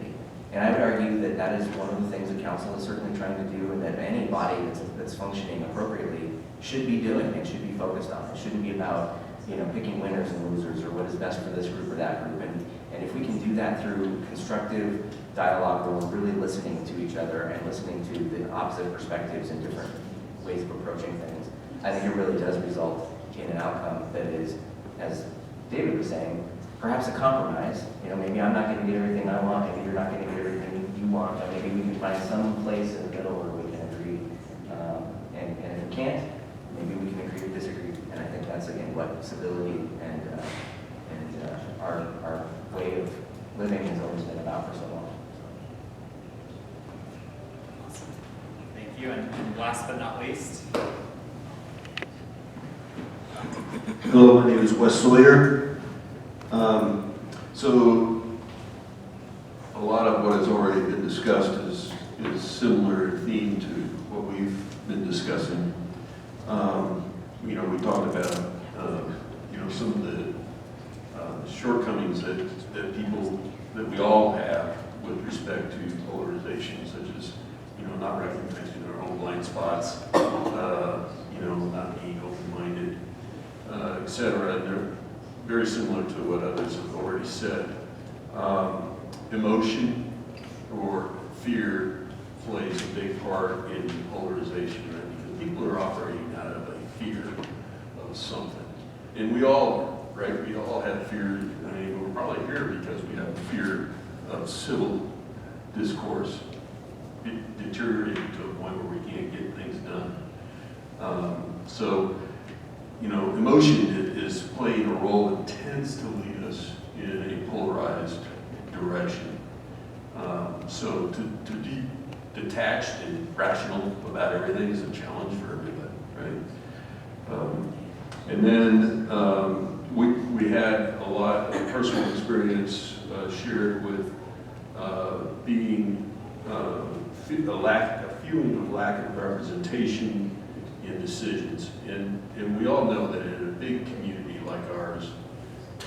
And I would argue that that is one of the things the council is certainly trying to do, and that any body that's functioning appropriately should be doing and should be focused on. It shouldn't be about, picking winners and losers or what is best for this group or that group. And if we can do that through constructive dialogue where we're really listening to each other and listening to the opposite perspectives and different ways of approaching things, I think it really does result in an outcome that is, as David was saying, perhaps a compromise. Maybe I'm not going to get everything I want, maybe you're not going to get everything you want, and maybe we can find some place in the middle where we can agree. And if we can't, maybe we can agree to disagree. And I think that's, again, what civility and our way of living has always been about for so long. Awesome. Thank you. And last but not least. Hello, my name is Wes Sawyer. So a lot of what has already been discussed is similar theme to what we've been discussing. We talked about some of the shortcomings that we all have with respect to polarization, such as not recognizing our own blind spots, not being open-minded, etc. And they're very similar to what others have already said. Emotion or fear plays a big part in polarization, right? Because people are operating out of a fear of something. And we all are, right? We all have fear. We're probably here because we have a fear of civil discourse deteriorating to a point where we can't get things done. Emotion is playing a role that tends to lead us in a polarized direction. So to be detached and rational about everything is a challenge for everybody, right? And then we had a lot of personal experience shared with being a feeling of lack of representation in decisions. And we all know that in a big community like ours,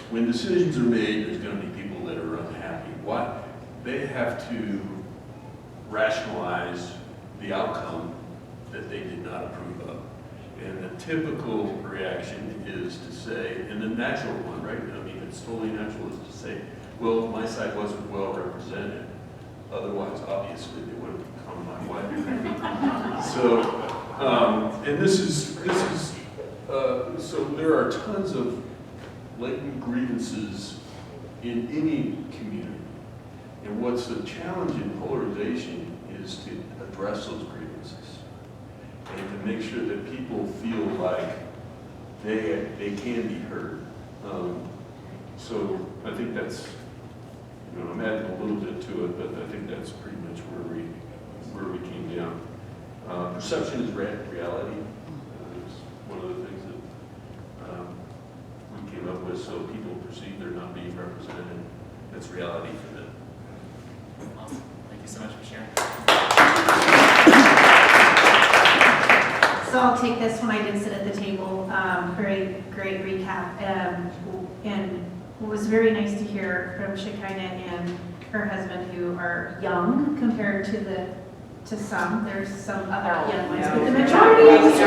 when decisions are made, there's going to be people that are unhappy. What? They have to rationalize the outcome that they did not approve of. And the typical reaction is to say, and the natural one, right? I mean, it's totally natural is to say, well, my side wasn't well represented. Otherwise, obviously, they would have become my wife. So, and this is, so there are tons of latent grievances in any community. And what's the challenge in polarization is to address those grievances and to make sure that people feel like they can be heard. So I think that's, you know, I'm adding a little bit to it, but I think that's pretty much where we came down. Perception is reality. It's one of the things that we came up with, so people perceive they're not being represented. That's reality for them. Awesome. Thank you so much for sharing. So I'll take this one. I did sit at the table. Very great recap. And it was very nice to hear from Shekinah and her husband, who are young compared to some. There's some other young ones, but the majority of the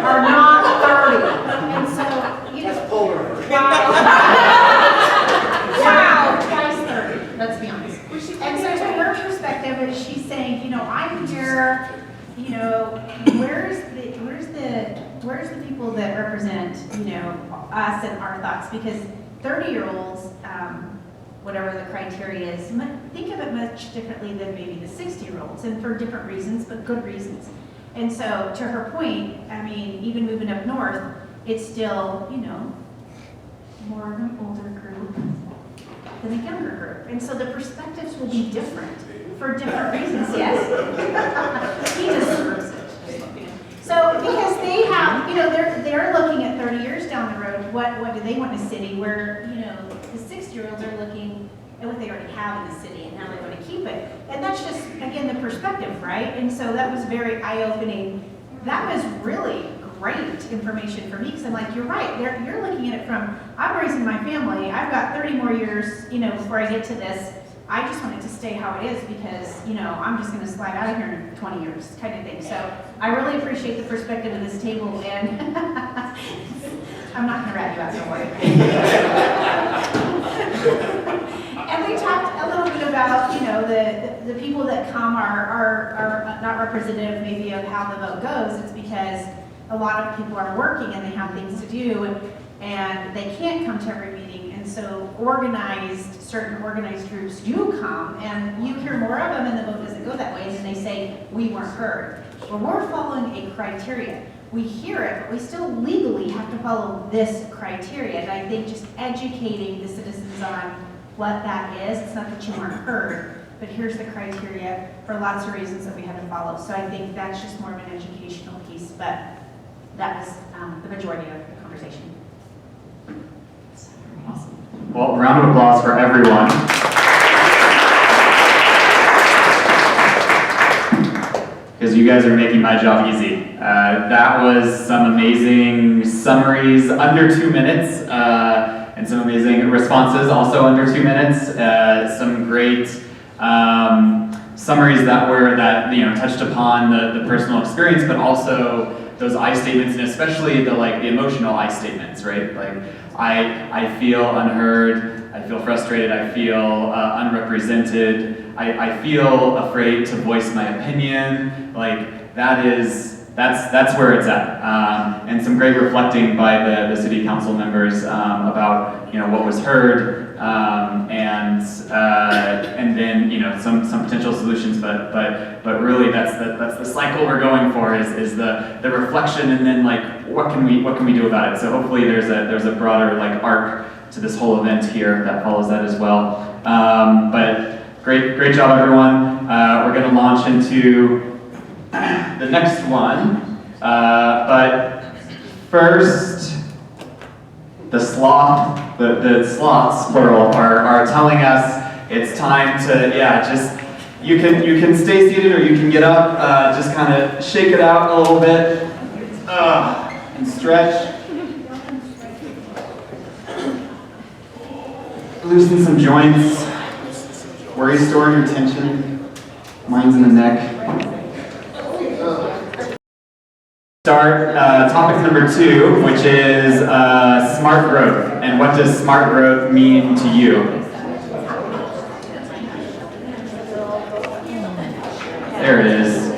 are not 30. And so, you know, wow, twice 30. Let's be honest. And so, to her perspective, she's saying, you know, I'm here. You know, where's the people that represent, you know, us and our thoughts? Because 30-year-olds, whatever the criteria is, think of it much differently than maybe the 60-year-olds, and for different reasons, but good reasons. And so, to her point, I mean, even moving up north, it's still, you know, more of an older group than a younger group. And so the perspectives will be different for different reasons, yes? He deserves it. So, because they have, you know, they're looking at 30 years down the road, what do they want in a city, where, you know, the 60-year-olds are looking at what they already have in the city and how they want to keep it. And that's just, again, the perspective, right? And so that was very eye-opening. That was really great information for me, because I'm like, you're right, you're looking at it from, I'm raising my family, I've got 30 more years, you know, before I get to this. I just want it to stay how it is, because, you know, I'm just going to slide out of here in 20 years kind of thing. So I really appreciate the perspective of this table, and I'm not going to rat you out, don't worry. And we talked a little bit about, you know, the people that come are not representative maybe of how the vote goes. It's because a lot of people are working and they have things to do, and they can't come to every meeting. And so certain organized groups do come, and you hear more of them, and the vote doesn't go that way, and then they say, we weren't heard. Well, we're following a criteria. We hear it, but we still legally have to follow this criteria. And I think just educating the citizens on what that is, it's not that you weren't heard, but here's the criteria for lots of reasons that we had to follow. So I think that's just more of an educational piece, but that was the majority of the conversation. Awesome. Well, round of applause for everyone. Because you guys are making my job easy. That was some amazing summaries under 2 minutes, and some amazing responses also under 2 minutes. Some great summaries that you know, touched upon the personal experience, but also those I statements, and especially the emotional I statements, right? Like, I feel unheard, I feel frustrated, I feel unrepresented, I feel afraid to voice my opinion. Like, that's where it's at. And some great reflecting by the city council members about, you know, what was heard, and then, you know, some potential solutions, but really that's the cycle we're going for, is the reflection, and then, like, what can we do about it? So hopefully there's a broader, like, arc to this whole event here that follows that as well. But great job, everyone. We're going to launch into the next one, but first, the sloths, plural, are telling us it's time to, just, you can stay seated or you can get up, just kind of shake it out a little bit, and stretch. Loosen some joints. Where are you storing your tension? Mine's in the neck. Start topic number 2, which is smart growth. And what does smart growth mean to you? There it is.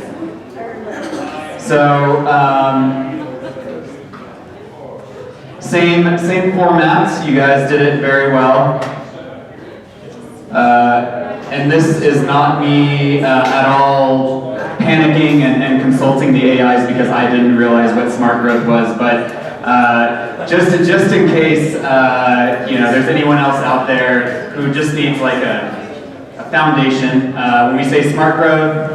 So, same format. You guys did it very well. And this is not me at all panicking and consulting the AIs because I didn't realize what smart growth was, but just in case there's anyone else out there who just needs like a foundation. When we say smart growth,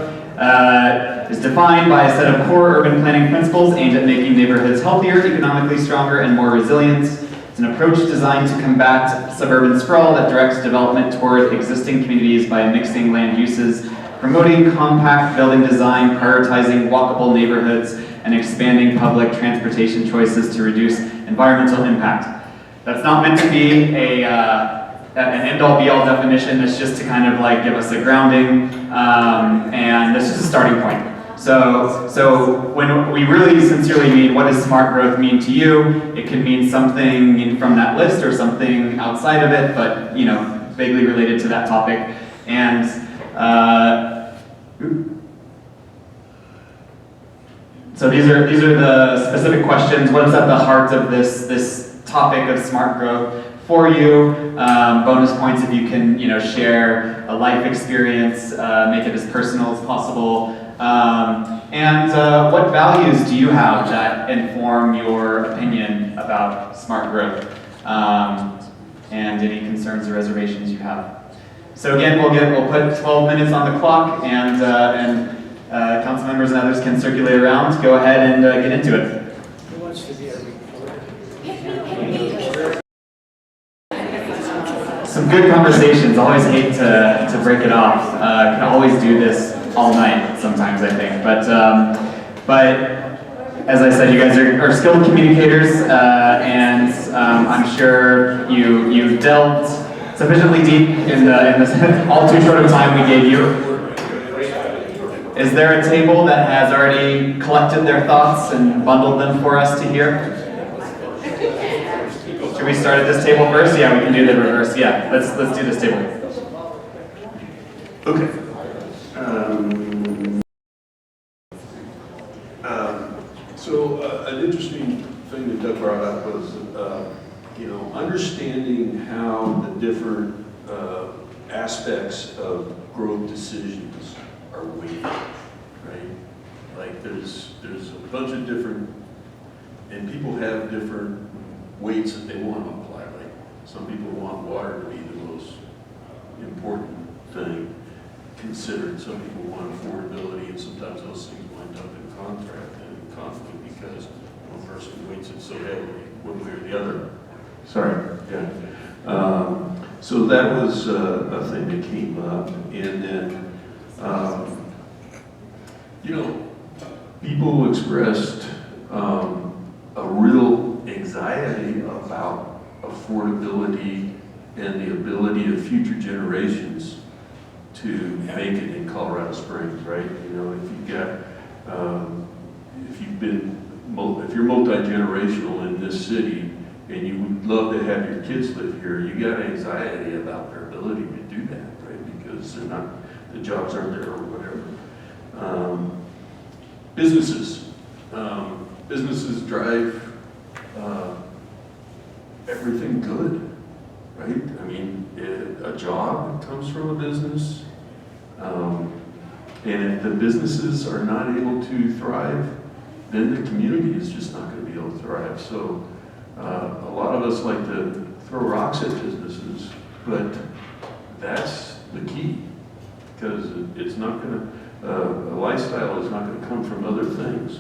is defined by a set of core urban planning principles aimed at making neighborhoods healthier, economically stronger, and more resilient. It's an approach designed to combat suburban sprawl that directs development toward existing communities by mixing land uses, promoting compact building design, prioritizing walkable neighborhoods, and expanding public transportation choices to reduce environmental impact. That's not meant to be an end-all be-all definition. That's just to kind of like give us a grounding, and that's just a starting point. So when we really sincerely mean what does smart growth mean to you, it can mean something from that list or something outside of it, but vaguely related to that topic. And so these are the specific questions. What is at the heart of this topic of smart growth for you? Bonus points if you can share a life experience, make it as personal as possible. And what values do you have that inform your opinion about smart growth? And any concerns or reservations you have. So again, we'll put 12 minutes on the clock, and council members and others can circulate around. Go ahead and get into it. Who wants to be a reporter? Some good conversations. Always hate to break it off. Can always do this all night sometimes, I think. But as I said, you guys are skilled communicators, and I'm sure you delved sufficiently deep in this all too short of time we gave you. Is there a table that has already collected their thoughts and bundled them for us to hear? Should we start at this table first? Yeah, we can do the reverse. Yeah, let's do this table. Okay. So an interesting thing that Doug brought up was, understanding how the different aspects of growth decisions are weighted, right? Like there's a bunch of different, and people have different weights that they want to apply. Like some people want water to be the most important thing considered. Some people want affordability, and sometimes those things wind up in conflict because one person weights it so heavily one way or the other. Sorry, yeah. So that was a thing that came up, and then people expressed a real anxiety about affordability and the ability of future generations to make it in Colorado Springs, right? If you're multi-generational in this city and you would love to have your kids live here, you got anxiety about their ability to do that, right? Because the jobs aren't there or whatever. Businesses drive everything good, right? I mean, a job comes from a business, and if the businesses are not able to thrive, then the community is just not going to be able to thrive. So a lot of us like to throw rocks at businesses, but that's the key, because it's not going to, a lifestyle is not going to come from other things,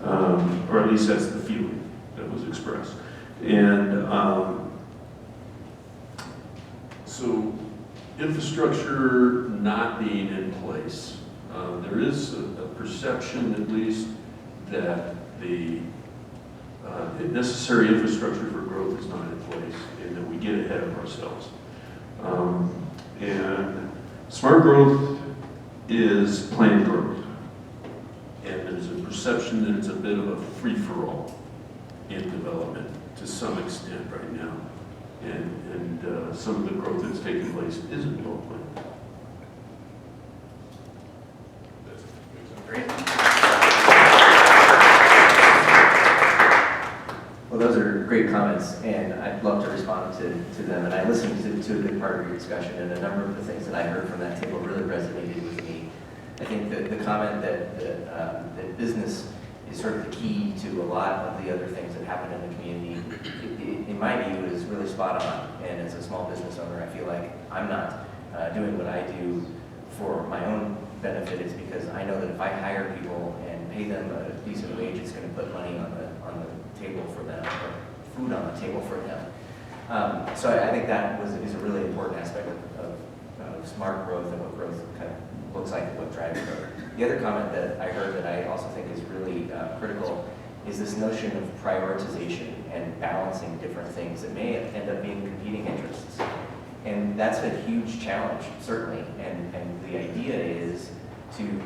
or at least that's the feeling that was expressed. And so infrastructure not being in place, there is a perception at least that the necessary infrastructure for growth is not in place and that we get ahead of ourselves. And smart growth is planned growth. And there's a perception that it's a bit of a free-for-all in development to some extent right now. And some of the growth that's taking place isn't well planned. Great. Well, those are great comments, and I'd love to respond to them. And I listened to a good part of your discussion, and a number of the things that I heard from that table really resonated with me. I think that the comment that business is sort of the key to a lot of the other things that happen in the community, in my view, is really spot on. And as a small business owner, I feel like I'm not doing what I do for my own benefit. It's because I know that if I hire people and pay them a decent wage, it's going to put money on the table for them, or food on the table for them. So I think that is a really important aspect of smart growth and what growth kind of looks like and what drives growth. The other comment that I heard that I also think is really critical is this notion of prioritization and balancing different things that may end up being competing interests. And that's a huge challenge, certainly. And the idea is to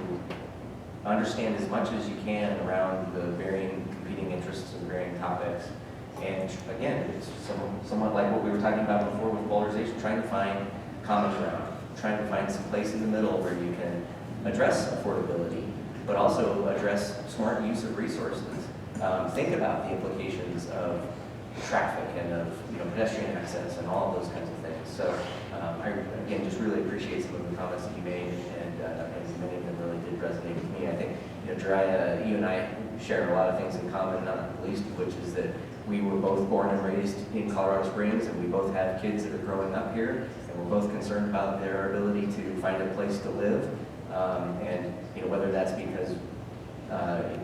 understand as much as you can around the varying competing interests and varying topics. And again, it's somewhat like what we were talking about before with polarization, trying to find common ground, trying to find some place in the middle where you can address affordability, but also address smart use of resources. Think about the implications of traffic and of pedestrian access and all of those kinds of things. So I, again, just really appreciate some of the comments that you made, and many of them really did resonate with me. I think, Jiraiya, you and I share a lot of things in common, not the least of which is that we were both born and raised in Colorado Springs, and we both have kids that are growing up here, and we're both concerned about their ability to find a place to live. And whether that's because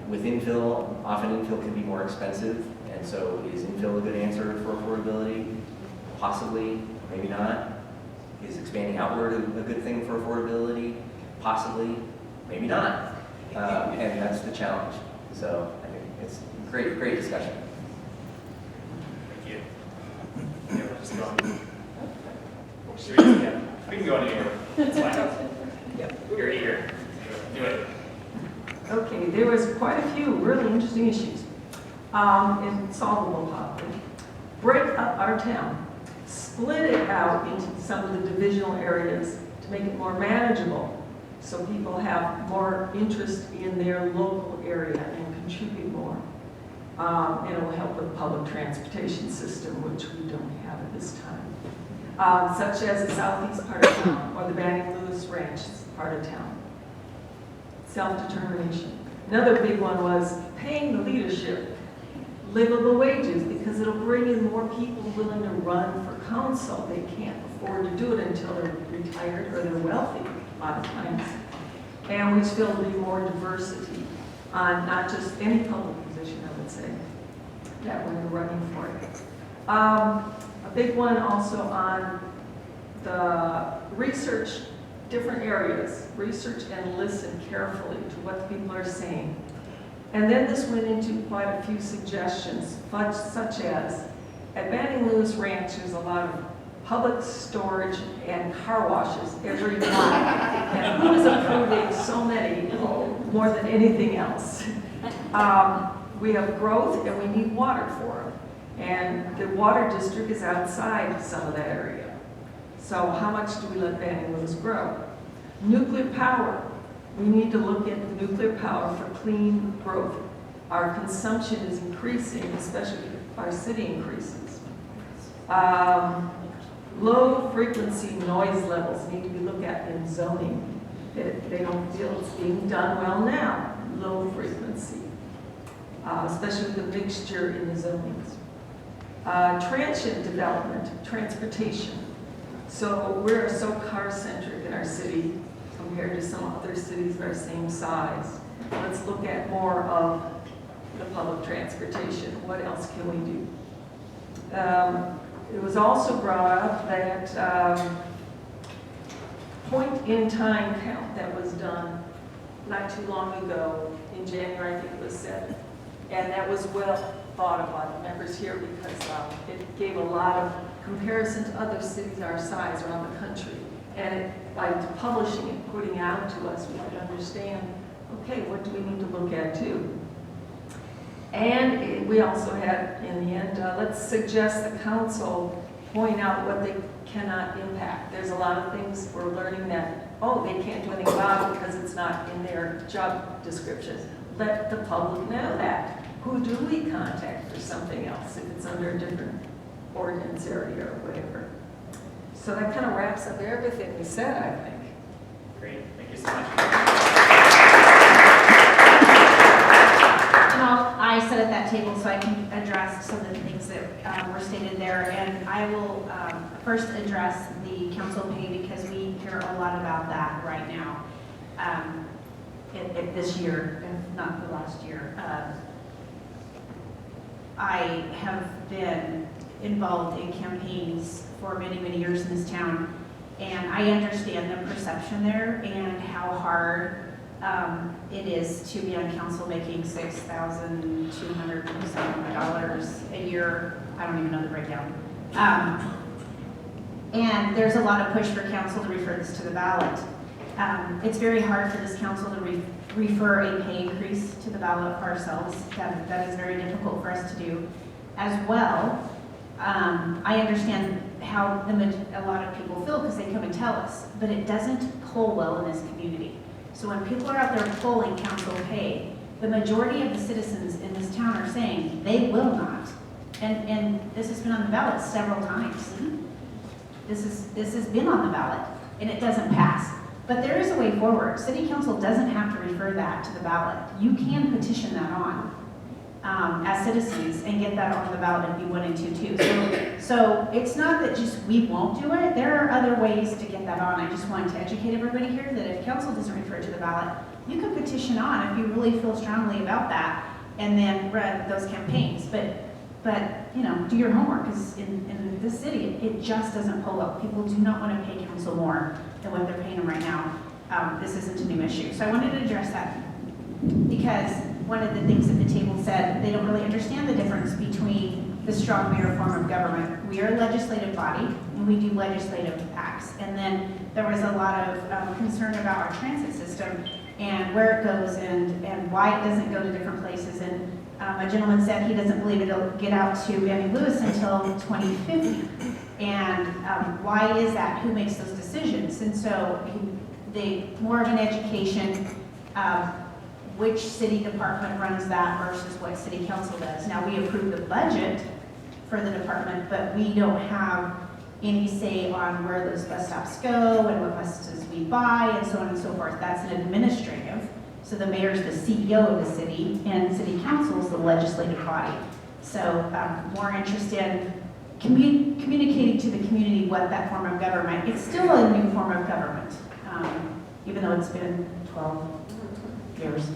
with infill, often infill can be more expensive, and so is infill a good answer for affordability? Possibly, maybe not. Is expanding outward a good thing for affordability? Possibly, maybe not. And that's the challenge. So I think it's a great discussion. Thank you. Yeah, we're just going. Yeah, we can go anywhere. It's fine. You're eager. Do it. Okay, there was quite a few really interesting issues, and solvable probably. Break up our town, split it out into some of the divisional areas to make it more manageable, so people have more interest in their local area and contribute more. And it will help with the public transportation system, which we don't have at this time, such as the southeast part of town or the Banning Lewis Ranch part of town. Self-determination. Another big one was paying the leadership livable wages, because it'll bring in more people willing to run for council. They can't afford to do it until they're retired or they're wealthy a lot of times. And we still need more diversity on not just any public position, I would say, that when we're running for it. A big one also on the research different areas, research and listen carefully to what people are saying. And then this went into quite a few suggestions, such as, at Banning Lewis Ranch, there's a lot of public storage and car washes every month. And who is approving so many more than anything else? We have growth and we need water for them. And the water district is outside some of that area. So how much do we let Banning Lewis grow? Nuclear power. We need to look at nuclear power for clean growth. Our consumption is increasing, especially if our city increases. Low frequency noise levels need to be looked at in zoning. They don't feel it's being done well now. Low frequency, especially the mixture in the zonings. Transient development, transportation. So we're so car-centric in our city compared to some other cities of our same size. Let's look at more of the public transportation. What else can we do? It was also brought up that point-in-time count that was done not too long ago, in January, I think it was said, and that was well thought of by the members here, because it gave a lot of comparison to other cities our size around the country. And by publishing and putting out to us, we could understand okay, what do we need to look at too? And we also had, in the end, let's suggest the council point out what they cannot impact. There's a lot of things we're learning that, oh, they can't do anything about it because it's not in their job descriptions. Let the public know that. Who do we contact for something else if it's under a different ordinance area or whatever? So that kind of wraps up everything we said, I think. Great, thank you so much. And I sit at that table so I can address some of the things that were stated there. And I will first address the council pay because we hear a lot about that right now. This year, if not the last year. I have been involved in campaigns for many, many years in this town, and I understand the perception there and how hard it is to be on council making $6,200 a year. I don't even know the breakdown. And there's a lot of push for council to refer this to the ballot. It's very hard for this council to refer a pay increase to the ballot for ourselves. That is very difficult for us to do as well. I understand how a lot of people feel because they come and tell us, but it doesn't poll well in this community. So when people are out there polling council pay, the majority of the citizens in this town are saying they will not. And this has been on the ballot several times. This has been on the ballot and it doesn't pass. But there is a way forward. City council doesn't have to refer that to the ballot. You can petition that on as citizens and get that on the ballot if you wanted to too. So it's not that just we won't do it. There are other ways to get that on. I just wanted to educate everybody here that if council doesn't refer it to the ballot, you can petition on if you really feel strongly about that and then run those campaigns. But you know, do your homework because in this city, it just doesn't pull up. People do not want to pay council more than what they're paying them right now. This isn't a new issue. So I wanted to address that because one of the things that the table said, they don't really understand the difference between the strong mayor form of government. We are a legislative body and we do legislative acts. And then there was a lot of concern about our transit system and where it goes and why it doesn't go to different places. And a gentleman said he doesn't believe it'll get out to Banning Lewis until 2050. And why is that? Who makes those decisions? And so more of an education, which city department runs that versus what city council does. Now we approve the budget for the department, but we don't have any say on where those bus stops go and what buses we buy and so on and so forth. That's an administrative. So the mayor's the CEO of the city and city council is the legislative body. So more interested in communicating to the community what that form of government, it's still a new form of government, even though it's been 12 years.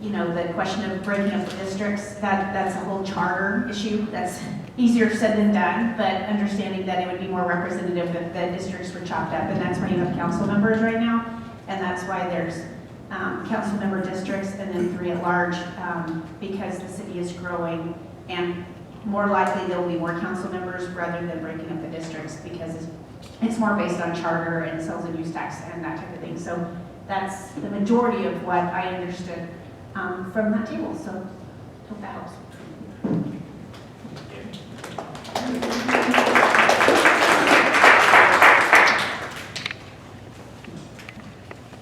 You know, the question of breaking up the districts, that's a whole charter issue. That's easier said than done, but understanding that it would be more representative if the districts were chopped up, and that's why you have council members right now. And that's why there's council member districts and then 3 at large because the city is growing and more likely there will be more council members rather than breaking up the districts because it's more based on charter and sales and use tax and that type of thing. So that's the majority of what I understood from that table. So hope that helps.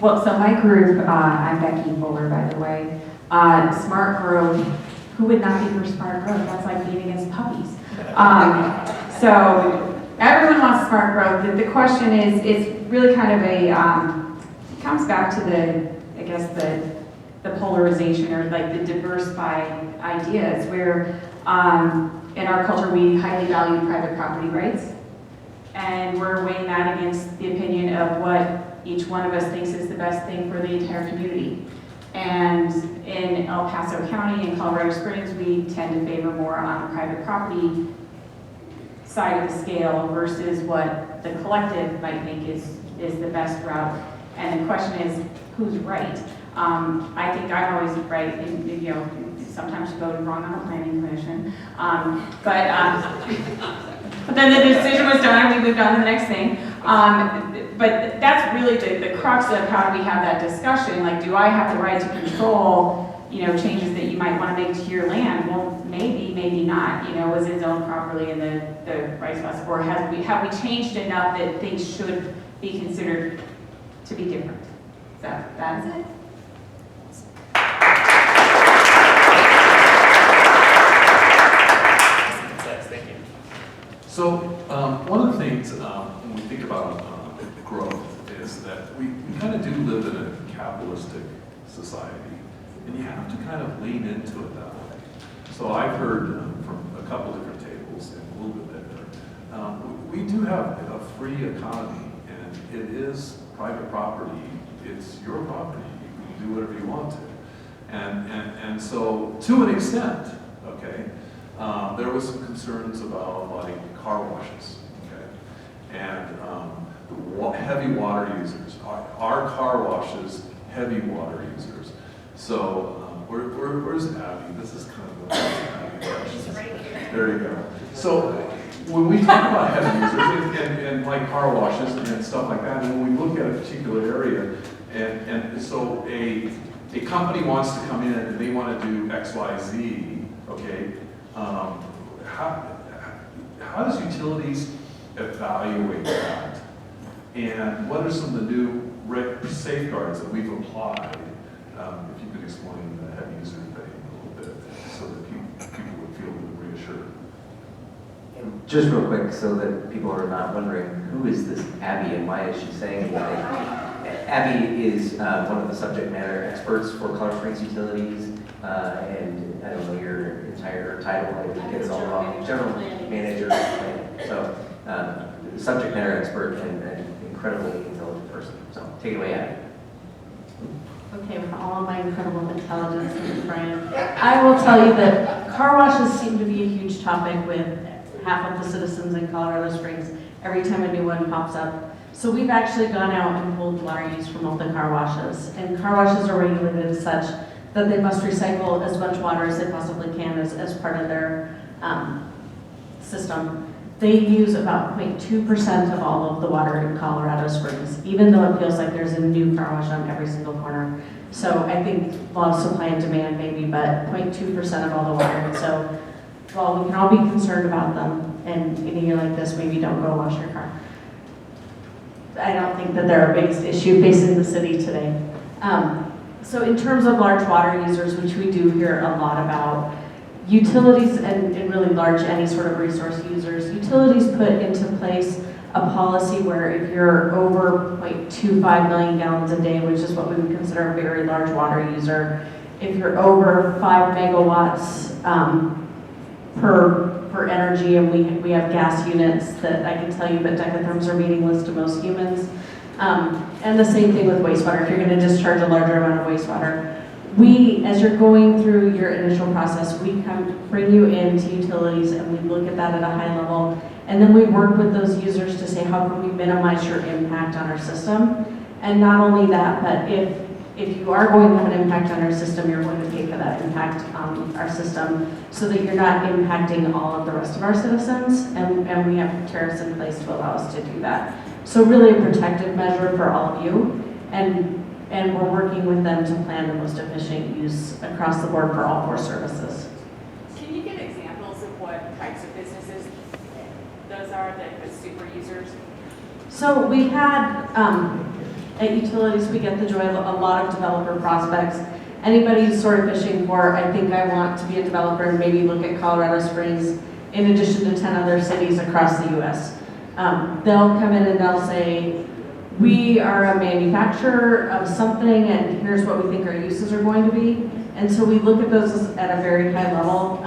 Well, so my group, I'm Becky Fuller, by the way. Smart growth, who would not be for smart growth? That's like being against puppies. So everyone wants smart growth. The question is, it's really kind of it comes back to the polarization or like the diversified ideas where in our culture we highly value private property rights. And we're weighing that against the opinion of what each one of us thinks is the best thing for the entire community. And in El Paso County and Colorado Springs, we tend to favor more on the private property side of the scale versus what the collective might think is the best route. And the question is, who's right? I think I'm always right, and you know, sometimes you voted wrong on the planning commission. But then the decision was done and we moved on to the next thing. But that's really the crux of how do we have that discussion, like, do I have the right to control, changes that you might want to make to your land? Well, maybe not, was it zoned properly in the rice bus, or have we changed enough that things should be considered to be different? That's it. Thank you. So one of the things when we think about growth is that we kind of do live in a capitalistic society, and you have to kind of lean into it that way. So I've heard from a couple different tables and a little bit there, we do have a free economy, and it is private property. It's your property. You can do whatever you want to. And so to an extent, okay, there was some concerns about like car washes, okay, and heavy water users. Are car washes heavy water users? So where's Abby? This is kind of a Abby question. There you go. So when we talk about heavy users and like car washes and stuff like that, and when we look at a particular area, and so a company wants to come in and they want to do X, Y, Z, okay, how does utilities evaluate that? And what are some of the new safeguards that we've applied? If you could explain the heavy user thing a little bit so that people would feel reassured. Just real quick, so that people are not wondering, who is this Abby and why is she saying anything? Abby is one of the subject matter experts for Colorado Springs Utilities, and I don't know your entire title, I think it's all wrong, general manager. So, subject matter expert and incredibly intelligent person. So, take it away, Abby. Okay, with all of my incredible intelligence and Brian, I will tell you that car washes seem to be a huge topic with half of the citizens in Colorado Springs every time a new one pops up. So we've actually gone out and pulled water use from all the car washes. And car washes are regulated as such that they must recycle as much water as they possibly can as part of their system. They use about 0.2% of all of the water in Colorado Springs, even though it feels like there's a new car wash on every single corner. So I think law of supply and demand maybe, but 0.2% of all the water. And so while we can all be concerned about them, and in a year like this, maybe don't go wash your car. I don't think that they're our biggest issue facing the city today. So in terms of large water users, which we do hear a lot about, utilities and really large any sort of resource users, utilities put into place a policy where if you're over 0.25 million gallons a day, which is what we would consider a very large water user, if you're over 5 megawatts per energy, and we have gas units that I can tell you, but decatherms are meaningless to most humans. And the same thing with wastewater. If you're going to discharge a larger amount of wastewater, as you're going through your initial process, we bring you into utilities and we look at that at a high level, and then we work with those users to say, how can we minimize your impact on our system? And not only that, but if you are going to have an impact on our system, you're going to pay for that impact on our system so that you're not impacting all of the rest of our citizens, and we have tariffs in place to allow us to do that. So really a protective measure for all of you, and we're working with them to plan the most efficient use across the board for all 4 services. Can you give examples of what types of businesses those are, the super users? So we had, at utilities, we get the joy of a lot of developer prospects. Anybody who's sort of fishing for, I think I want to be a developer and maybe look at Colorado Springs in addition to 10 other cities across the US. They'll come in and they'll say, we are a manufacturer of something and here's what we think our uses are going to be. And so we look at those at a very high level.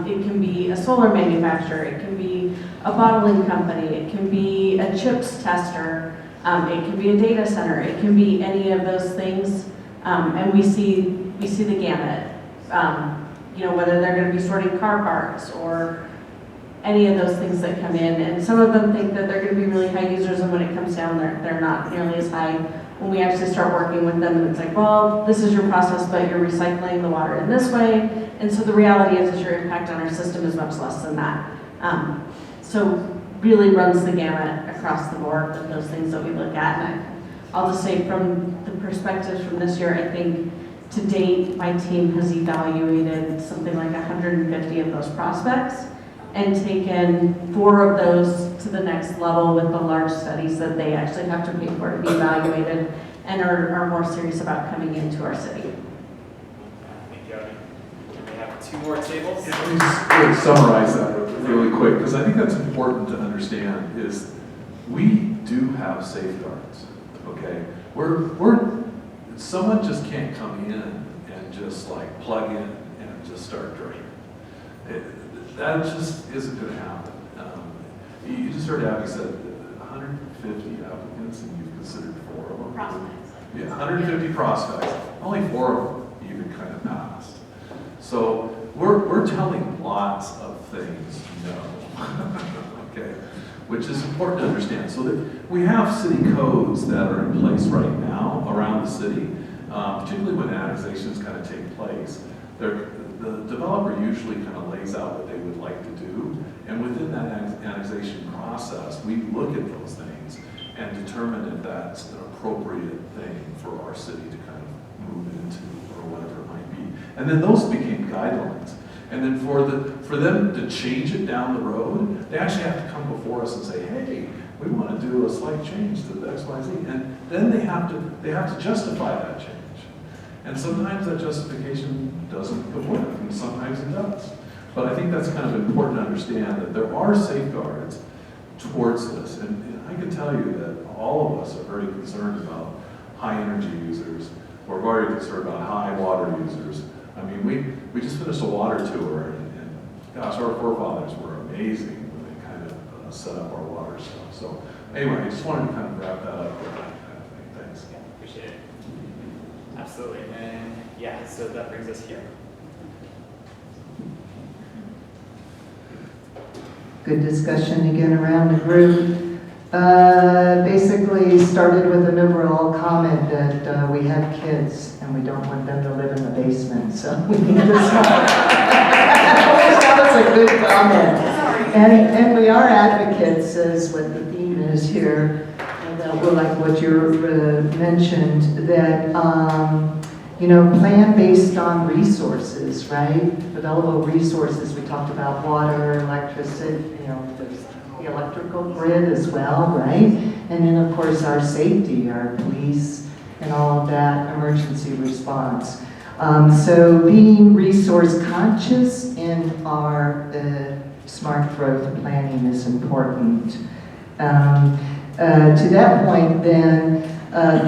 It can be a solar manufacturer, it can be a bottling company, it can be a chips tester, it can be a data center, it can be any of those things. And we see the gamut. Whether they're going to be sorting car parts or any of those things that come in, and some of them think that they're going to be really high users, and when it comes down, they're not nearly as high. When we actually start working with them, and it's like, well, this is your process, but you're recycling the water in this way, and so the reality is your impact on our system is much less than that. So really runs the gamut across the board with those things that we look at. And I'll just say from the perspectives from this year, I think to date, my team has evaluated something like 150 of those prospects and taken 4 of those to the next level with the large studies that they actually have to pay for to be evaluated and are more serious about coming into our city. Thank you, Abby. We have 2 more tables. Yeah, let me just really summarize that really quick, because I think that's important to understand, is we do have safeguards, okay? Someone just can't come in and just like plug in and just start drinking. That just isn't going to happen. You just heard Abby said 150 applicants and you've considered 4 of them. Prospects. Yeah, 150 prospects, only 4 of them even kind of passed. So we're telling lots of things no, okay, which is important to understand. So that we have city codes that are in place right now around the city, particularly when annexations kind of take place. The developer usually kind of lays out what they would like to do, and within that annexation process, we look at those things and determine if that's an appropriate thing for our city to kind of move into or whatever it might be. And then those became guidelines. And then for them to change it down the road, they actually have to come before us and say, hey, we want to do a slight change to the X, Y, Z. And then they have to justify that change. And sometimes that justification doesn't work, and sometimes it does. But I think that's kind of important to understand that there are safeguards towards this. And I can tell you that all of us are very concerned about high energy users. We're very concerned about high water users. I mean, we just finished a water tour, and gosh, our forefathers were amazing when they kind of set up our water stuff. So anyway, I just wanted to kind of wrap that up with that kind of thing. Thanks. Yeah, appreciate it. Absolutely. And yeah, so that brings us here. Good discussion again around the group. Basically started with an overall comment that we have kids and we don't want them to live in the basement, so we need to stop. That was a good comment. And we are advocates, as what the theme is here, and like what you mentioned, that plan based on resources, right? Available resources. We talked about water, electricity, the electrical grid as well, right? And then of course our safety, our police, and all of that emergency response. So being resource conscious in our smart growth planning is important. To that point then,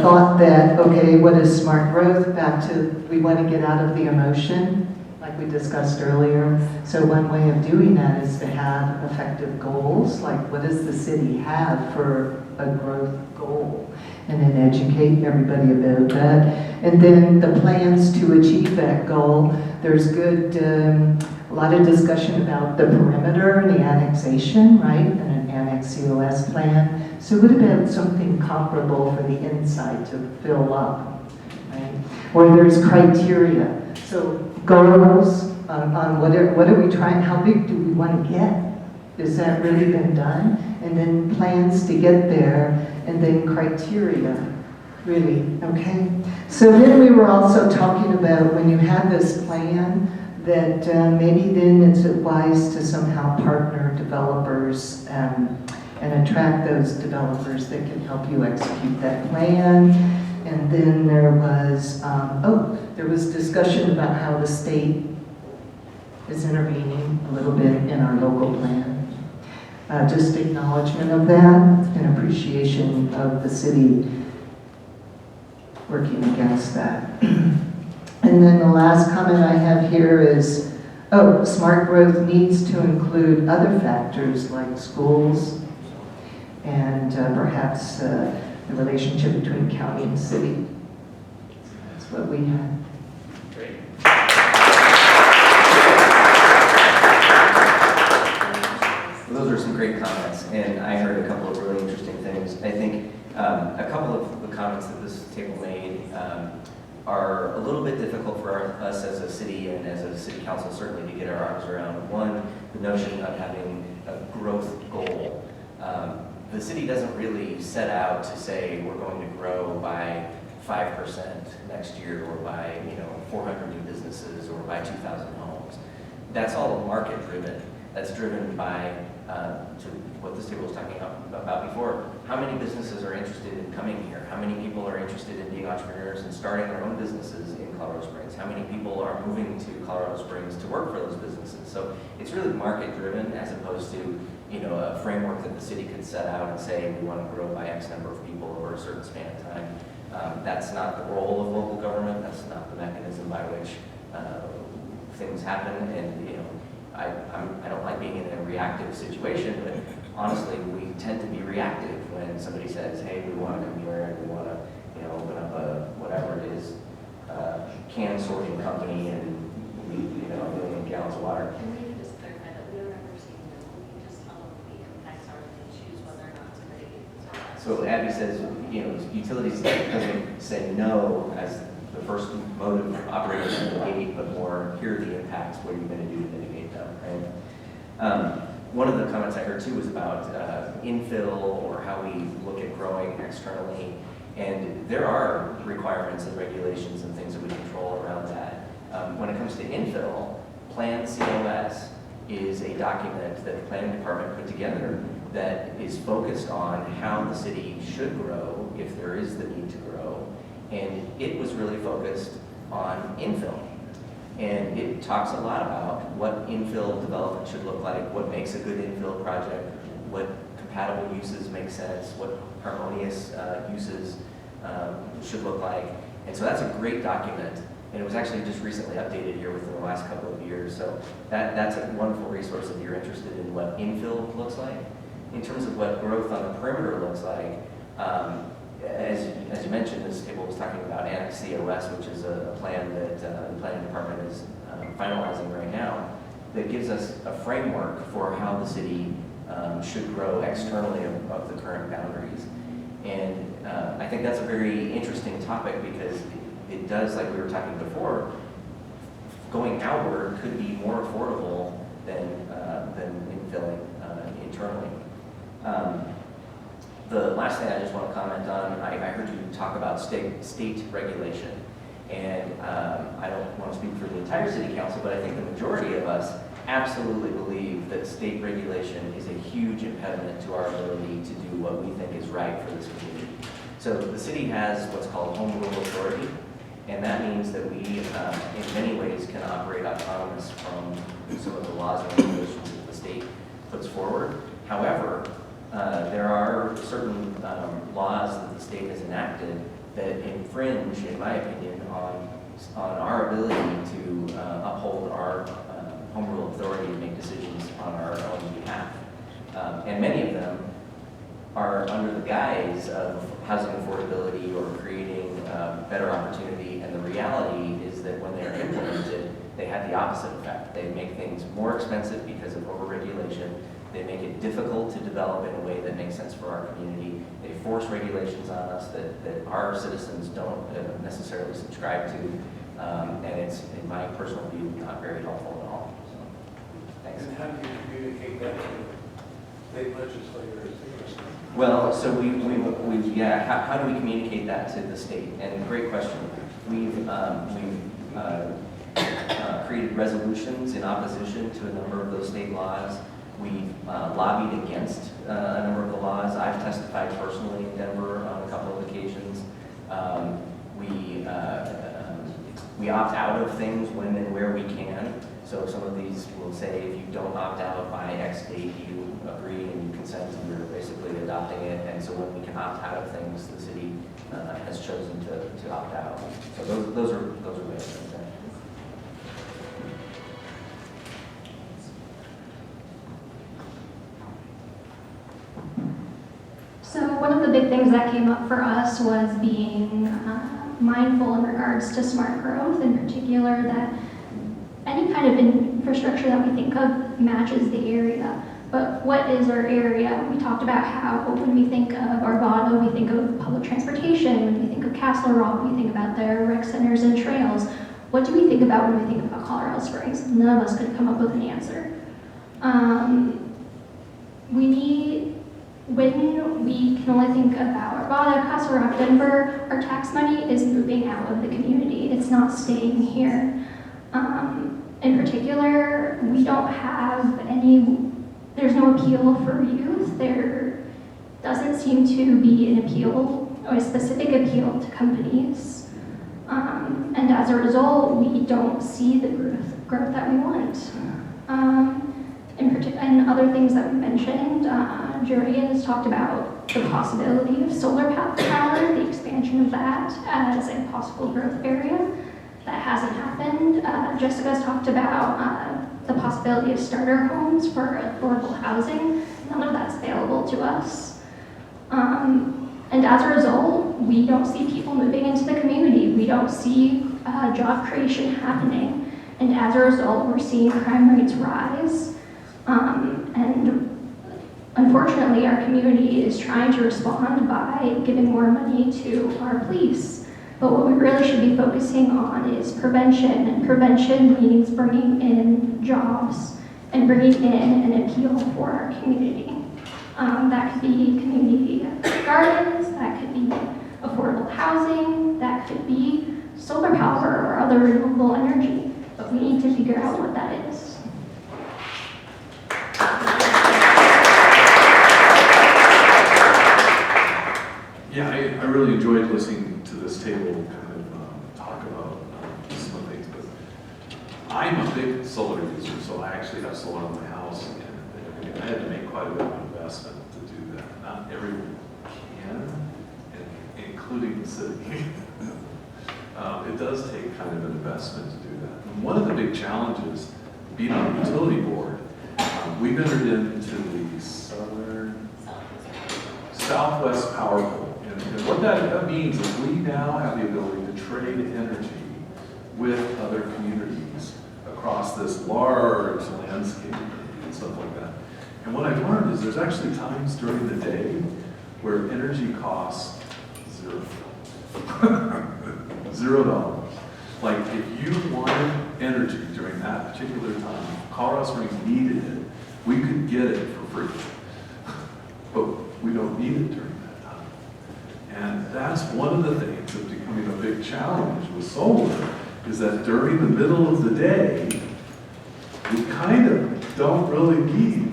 thought that, okay, what is smart growth? Back to, we want to get out of the emotion, like we discussed earlier. So one way of doing that is to have effective goals, like what does the city have for a growth goal? And then educate everybody about that. And then the plans to achieve that goal. There's a lot of discussion about the perimeter and the annexation, right? And an annex COS plan. So what about something comparable for the inside to fill up, right? Or there's criteria. So goals on what are we trying, how big do we want to get? Has that really been done? And then plans to get there, and then criteria, really, okay? So then we were also talking about when you have this plan, that maybe then it's wise to somehow partner developers and attract those developers that can help you execute that plan. And then there was discussion about how the state is intervening a little bit in our local plan. Just acknowledgement of that and appreciation of the city working against that. And then the last comment I have here is, smart growth needs to include other factors like schools and perhaps the relationship between county and city. That's what we have. Great. Those are some great comments, and I heard a couple of really interesting things. I think a couple of the comments that this table made are a little bit difficult for us as a city and as a city council certainly to get our arms around. One, the notion of having a growth goal. the city doesn't really set out to say we're going to grow by 5% next year, or by 400 new businesses, or by 2,000 homes. That's all market driven. That's driven by to what this table was talking about before. How many businesses are interested in coming here? How many people are interested in being entrepreneurs and starting their own businesses in Colorado Springs? How many people are moving to Colorado Springs to work for those businesses? So it's really market driven, as opposed to a framework that the city could set out and say we want to grow by X number of people over a certain span of time. That's not the role of local government. That's not the mechanism by which things happen. And I don't like being in a reactive situation, but honestly, we tend to be reactive when somebody says, "Hey, we want to come here and we want to, open up a whatever it is, can sorting company and we, 1 million gallons of water." Can we just clarify that we don't ever see them, we just tell them the impacts are and choose whether or not to mitigate them. So Abby says, utilities doesn't say no as the first mode of operating to mitigate, but more, here are the impacts, what are you going to do to mitigate them, right? One of the comments I heard too was about infill, or how we look at growing externally. And there are requirements and regulations and things that we control around that. When it comes to infill, Plan COS is a document that the planning department put together that is focused on how the city should grow if there is the need to grow. And it was really focused on infill. And it talks a lot about what infill development should look like, what makes a good infill project, what compatible uses make sense, what harmonious uses should look like. And so that's a great document. And it was actually just recently updated here within the last couple of years. So that's a wonderful resource if you're interested in what infill looks like. In terms of what growth on the perimeter looks like, as you mentioned, this table was talking about Annex COS, which is a plan that the planning department is finalizing right now, that gives us a framework for how the city should grow externally of the current boundaries. And I think that's a very interesting topic, because it does, like we were talking before, going outward could be more affordable than infilling internally. The last thing I just want to comment on, I heard you talk about state regulation. And I don't want to speak for the entire city council, but I think the majority of us absolutely believe that state regulation is a huge impediment to our ability to do what we think is right for this community. So the city has what's called home rule authority, and that means that we, in many ways, can operate autonomous from some of the laws and regulations that the state puts forward. However, there are certain laws that the state has enacted that infringe, in my opinion, on our ability to uphold our home rule authority and make decisions on our own behalf. And many of them are under the guise of housing affordability or creating better opportunity, and the reality is that when they're implemented, they have the opposite effect. They make things more expensive because of overregulation. They make it difficult to develop in a way that makes sense for our community. They force regulations on us that our citizens don't necessarily subscribe to, and it's, in my personal view, not very helpful at all. So, thanks. And how do you communicate that to state legislators? Well, so how do we communicate that to the state? And great question. We've created resolutions in opposition to a number of those state laws. We've lobbied against a number of the laws. I've testified personally in Denver on a couple of occasions. We opt out of things when and where we can. So some of these will say, if you don't opt out by X date, you agree and consent, and you're basically adopting it. And so when we can opt out of things, the city has chosen to opt out. So those are ways of doing that. So one of the big things that came up for us was being mindful in regards to smart growth, in particular that any kind of infrastructure that we think of matches the area. But what is our area? We talked about how when we think of Arvada, we think of public transportation. When we think of Castle Rock, we think about their rec centers and trails. What do we think about when we think about Colorado Springs? None of us could come up with an answer. We need around Denver, our tax money is moving out of the community. It's not staying here. In particular, we don't have there's no appeal for youth. There doesn't seem to be an appeal or a specific appeal to companies. And as a result, we don't see the growth that we want. And other things that we mentioned, Julian has talked about the possibility of solar power, the expansion of that as a possible growth area. That hasn't happened. Jessica's talked about the possibility of starter homes for affordable housing. None of that's available to us. And as a result, we don't see people moving into the community. We don't see job creation happening. And as a result, we're seeing crime rates rise. And unfortunately, our community is trying to respond by giving more money to our police. But what we really should be focusing on is prevention. And prevention means bringing in jobs and bringing in an appeal for our community. That could be community gardens, that could be affordable housing, that could be solar power or other renewable energy. But we need to figure out what that is. Yeah, I really enjoyed listening to this table kind of talk about some of the things, but I'm a big solar user, so I actually have solar on my house, and I had to make quite a bit of investment to do that. Not everyone can, including the city. It does take kind of an investment to do that. And one of the big challenges, being on the utility board, we've entered into the Southwest Power Pool. And what that means is we now have the ability to trade energy with other communities across this large landscape and stuff like that. And what I've learned is there's actually times during the day where energy costs $0. $0. Like if you wanted energy during that particular time, Colorado Springs needed it, we could get it for free. But we don't need it during that time. And that's one of the things that's becoming a big challenge with solar, is that during the middle of the day, we kind of don't really need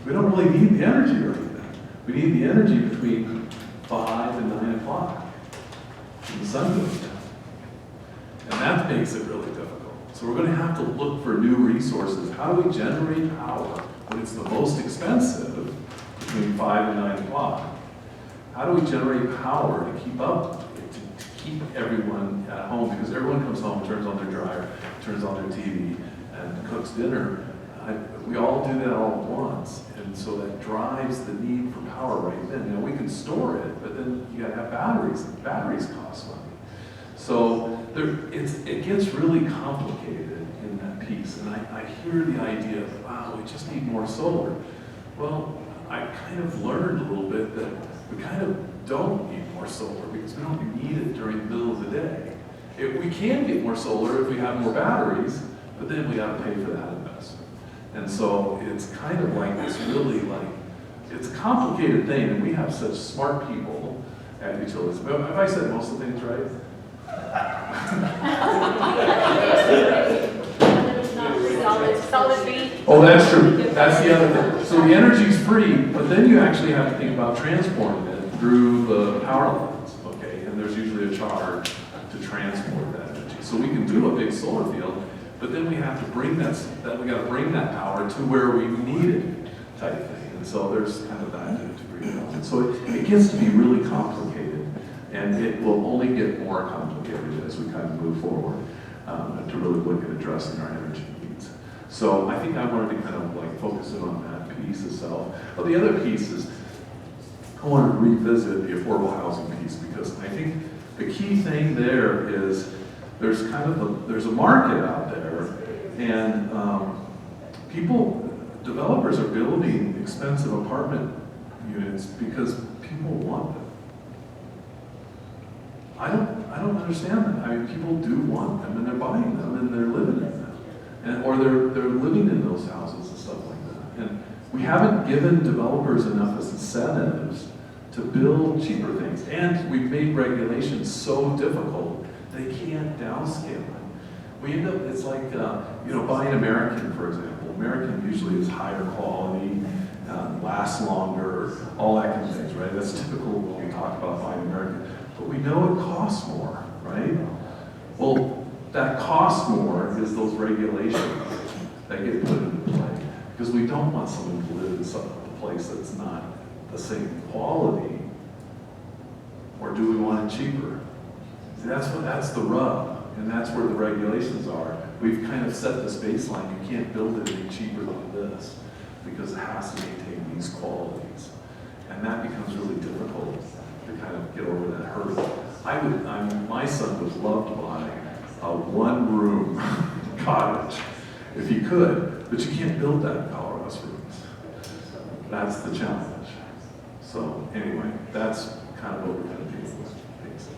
the energy right then. We need the energy between 5 and 9 o'clock when the sun goes down. And that makes it really difficult. So we're going to have to look for new resources. How do we generate power when it's the most expensive between 5 and 9 o'clock? How do we generate power to keep up, to keep everyone at home? Because everyone comes home, turns on their dryer, turns on their TV, and cooks dinner. We all do that all at once. And so that drives the need for power right then. You know, we can store it, but then you gotta have batteries, and batteries cost money. So it gets really complicated in that piece. And I hear the idea of, wow, we just need more solar. Well, I kind of learned a little bit that we kind of don't need more solar because we don't need it during the middle of the day. We can get more solar if we have more batteries, but then we gotta pay for that investment. And so it's kind of like this really it's a complicated thing, and we have such smart people at utilities. Have I said most of the things right? Oh, that's true. That's the other thing. So the energy's free, but then you actually have to think about transporting it through the power lines, okay? And there's usually a charge to transport that energy. So we can do a big solar field, but then we have to bring that power to where we need it, type thing. And so there's kind of that degree of it. So it gets to be really complicated, and it will only get more complicated as we kind of move forward to really look at addressing our energy needs. So I think I wanted to kind of focus in on that piece itself. But the other piece is I wanted to revisit the affordable housing piece, because I think the key thing there is there's a market out there, and developers are building expensive apartment units because people want them. I don't understand that. I mean, people do want them, and they're buying them, and they're living in them, or they're living in those houses and stuff like that. And we haven't given developers enough incentives to build cheaper things. And we've made regulations so difficult, they can't downscale them. We end up, it's like, buying American, for example. American usually is higher quality, lasts longer, all that kind of things, right? That's typical when we talk about buying American. But we know it costs more, right? Well, that costs more is those regulations that get put into play. Because we don't want someone to live in a place that's not the same quality. Or do we want it cheaper? See, that's the rub, and that's where the regulations are. We've kind of set this baseline. You can't build it any cheaper than this because it has to maintain these qualities. And that becomes really difficult to kind of get over that hurdle. My son would love to buy a one-room cottage if he could, but you can't build that in Colorado Springs. That's the challenge. So anyway, that's kind of what we're going to do with things.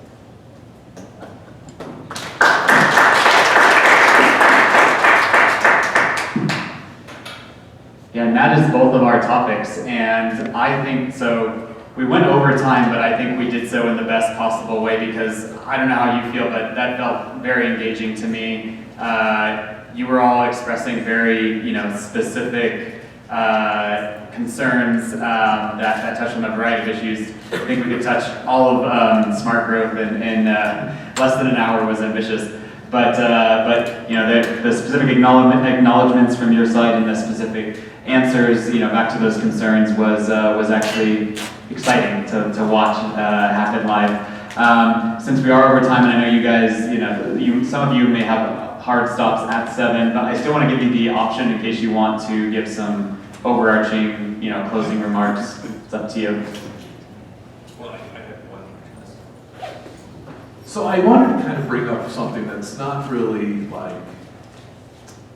Yeah, and that is both of our topics, and I think so. We went over time, but I think we did so in the best possible way because I don't know how you feel, but that felt very engaging to me. You were all expressing very, specific concerns that touch on a variety of issues. I think we could touch all of smart growth in less than an hour was ambitious. But the specific acknowledgments from your side and the specific answers, back to those concerns was actually exciting to watch happen live. Since we are over time, and I know you guys, some of you may have hard stops at 7, but I still want to give you the option in case you want to give some overarching, closing remarks. It's up to you. Well, I have one. So I wanted to kind of bring up something that's not really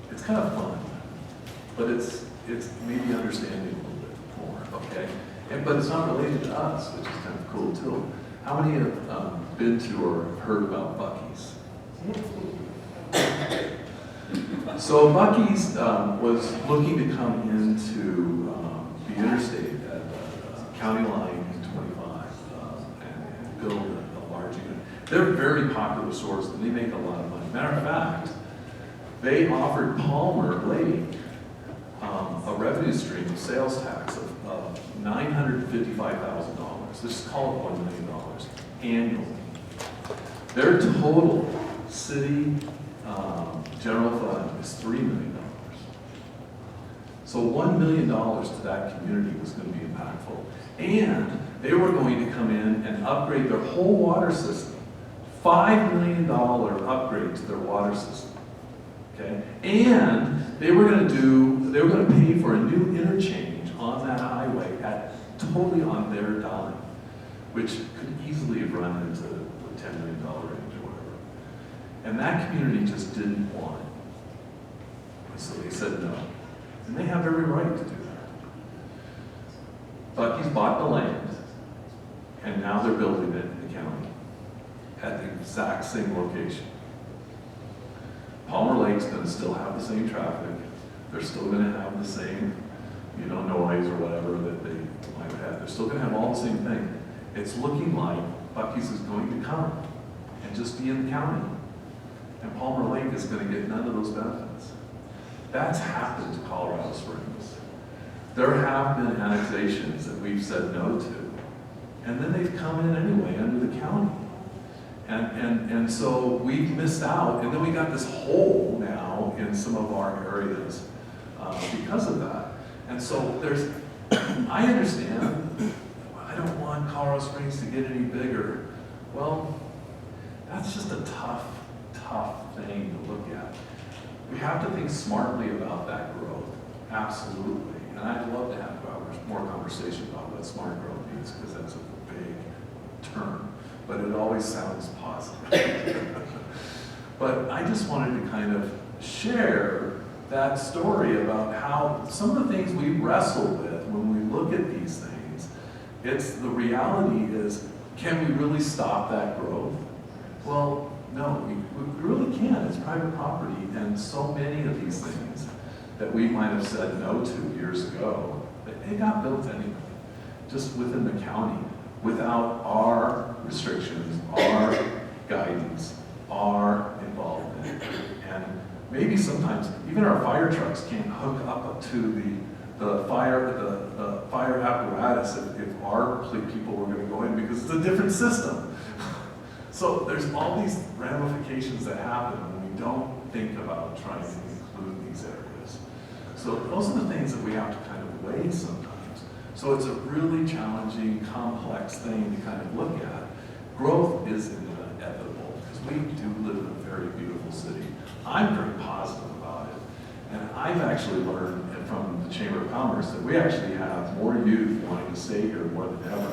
it's kind of fun, but it's maybe understanding a little bit more, okay? But it's not related to us, which is kind of cool too. How many have been to or heard about Buc-ee's? So Buc-ee's was looking to come into the interstate at county line in 25 and build a large unit. They're very popular stores and they make a lot of money. Matter of fact, they offered Palmer Lake a revenue stream of sales tax of $955,000. Let's just call it $1 million annually. Their total city general fund is $3 million. So $1 million to that community was going to be impactful. And they were going to come in and upgrade their whole water system. $5 million upgrade to their water system. Okay? And they were going to pay for a new interchange on that highway totally on their dime, which could easily have run into the $10 million range or whatever. And that community just didn't want it. So they said no. And they have every right to do that. Buc-ee's bought the land, and now they're building it in the county at the exact same location. Palmer Lake's going to still have the same traffic. They're still going to have the same, noise or whatever that they might have. They're still going to have all the same thing. It's looking like Buc-ee's is going to come and just be in the county. And Palmer Lake is going to get none of those benefits. That's happened to Colorado Springs. There have been annexations that we've said no to. And then they've come in anyway under the county. And so we've missed out, and then we got this hole now in some of our areas because of that. And so I understand, I don't want Colorado Springs to get any bigger. Well, that's just a tough thing to look at. We have to think smartly about that growth, absolutely. And I'd love to have more conversation about what smart growth means, because that's a big term. But it always sounds positive. But I just wanted to kind of share that story about how some of the things we wrestle with when we look at these things, the reality is, can we really stop that growth? Well, no, we really can't. It's private property, and so many of these things that we might have said no to years ago, they got built anyway, just within the county. without our restrictions, our guidance, our involvement. And maybe sometimes even our fire trucks can't hook up to the fire apparatus if our people were going to go in because it's a different system. So there's all these ramifications that happen when we don't think about trying to include these areas. So those are the things that we have to kind of weigh sometimes. So it's a really challenging, complex thing to kind of look at. Growth is inevitable because we do live in a very beautiful city. I'm very positive about it. And I've actually learned from the Chamber of Commerce that we actually have more youth wanting to stay here more than ever.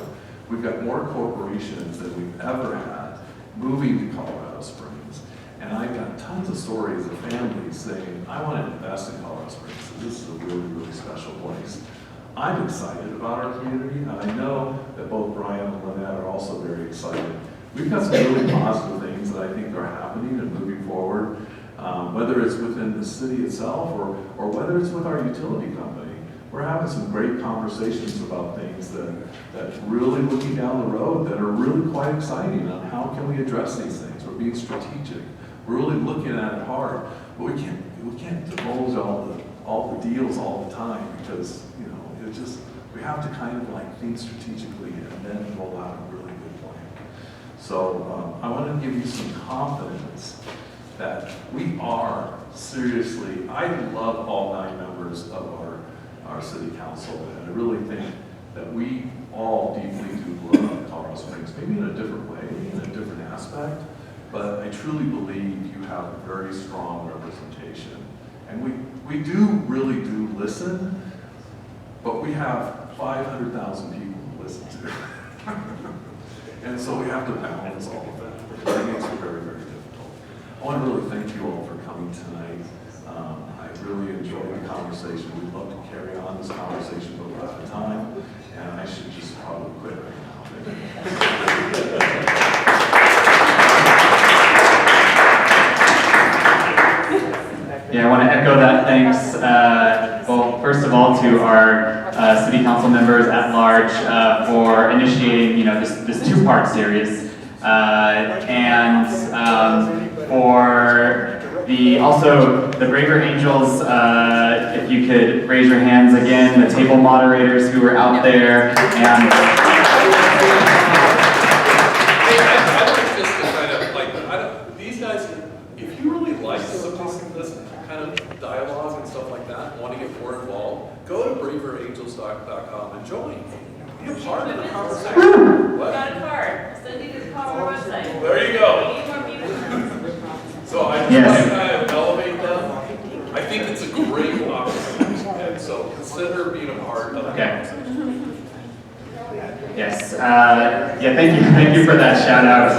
We've got more corporations than we've ever had moving to Colorado Springs. And I've got tons of stories of families saying, I want to invest in Colorado Springs. So this is a really, really special place. I'm excited about our community, and I know that both Brian and Lynette are also very excited. We've got some really positive things that I think are happening and moving forward, whether it's within the city itself or whether it's with our utility company. We're having some great conversations about things that really looking down the road that are really quite exciting on how can we address these things. We're being strategic. We're really looking at it hard, but we can't divulge all the deals all the time because we have to kind of like think strategically and then roll out a really good plan. So I want to give you some confidence that we are seriously, I love all 9 members of our city council, and I really think that we all deeply do love Colorado Springs, maybe in a different way, in a different aspect, but I truly believe you have a very strong representation. And we really do listen, but we have 500,000 people to listen to. And so we have to balance all of that. It makes it very, very difficult. I want to really thank you all for coming tonight. I really enjoyed the conversation. We'd love to carry on this conversation, but we're out of time, and I should just probably quit right now. Yeah, I want to echo that thanks, well, first of all, to our city council members at large for initiating, this 2-part series, and for also the Braver Angels, if you could raise your hands again, the table moderators who were out there, and these guys, if you really like this kind of dialogue and stuff like that, want to get more involved, go to braverangels.com and join. Be a part of the conversation. What? Got a card. Send you this card on our website. There you go. We need more people. So I just want to kind of elevate them. I think it's a great opportunity, and so consider being a part of it. okay. Yes. Thank you for that shout out.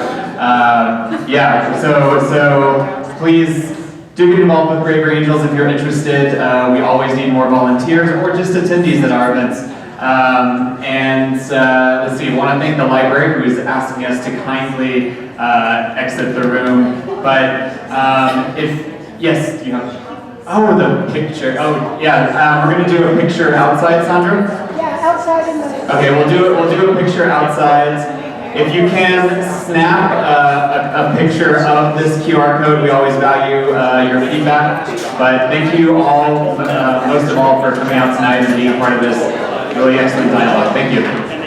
So please do get involved with Braver Angels if you're interested. We always need more volunteers or just attendees at our events. Let's see, I want to thank the library who is asking us to kindly exit the room. But the picture. We're going to do a picture outside, Sandra? Yeah, outside in the... Okay, we'll do a picture outside. If you can snap a picture of this QR code, we always value your feedback. But thank you all, most of all, for coming out tonight and being a part of this really excellent dialogue. Thank you.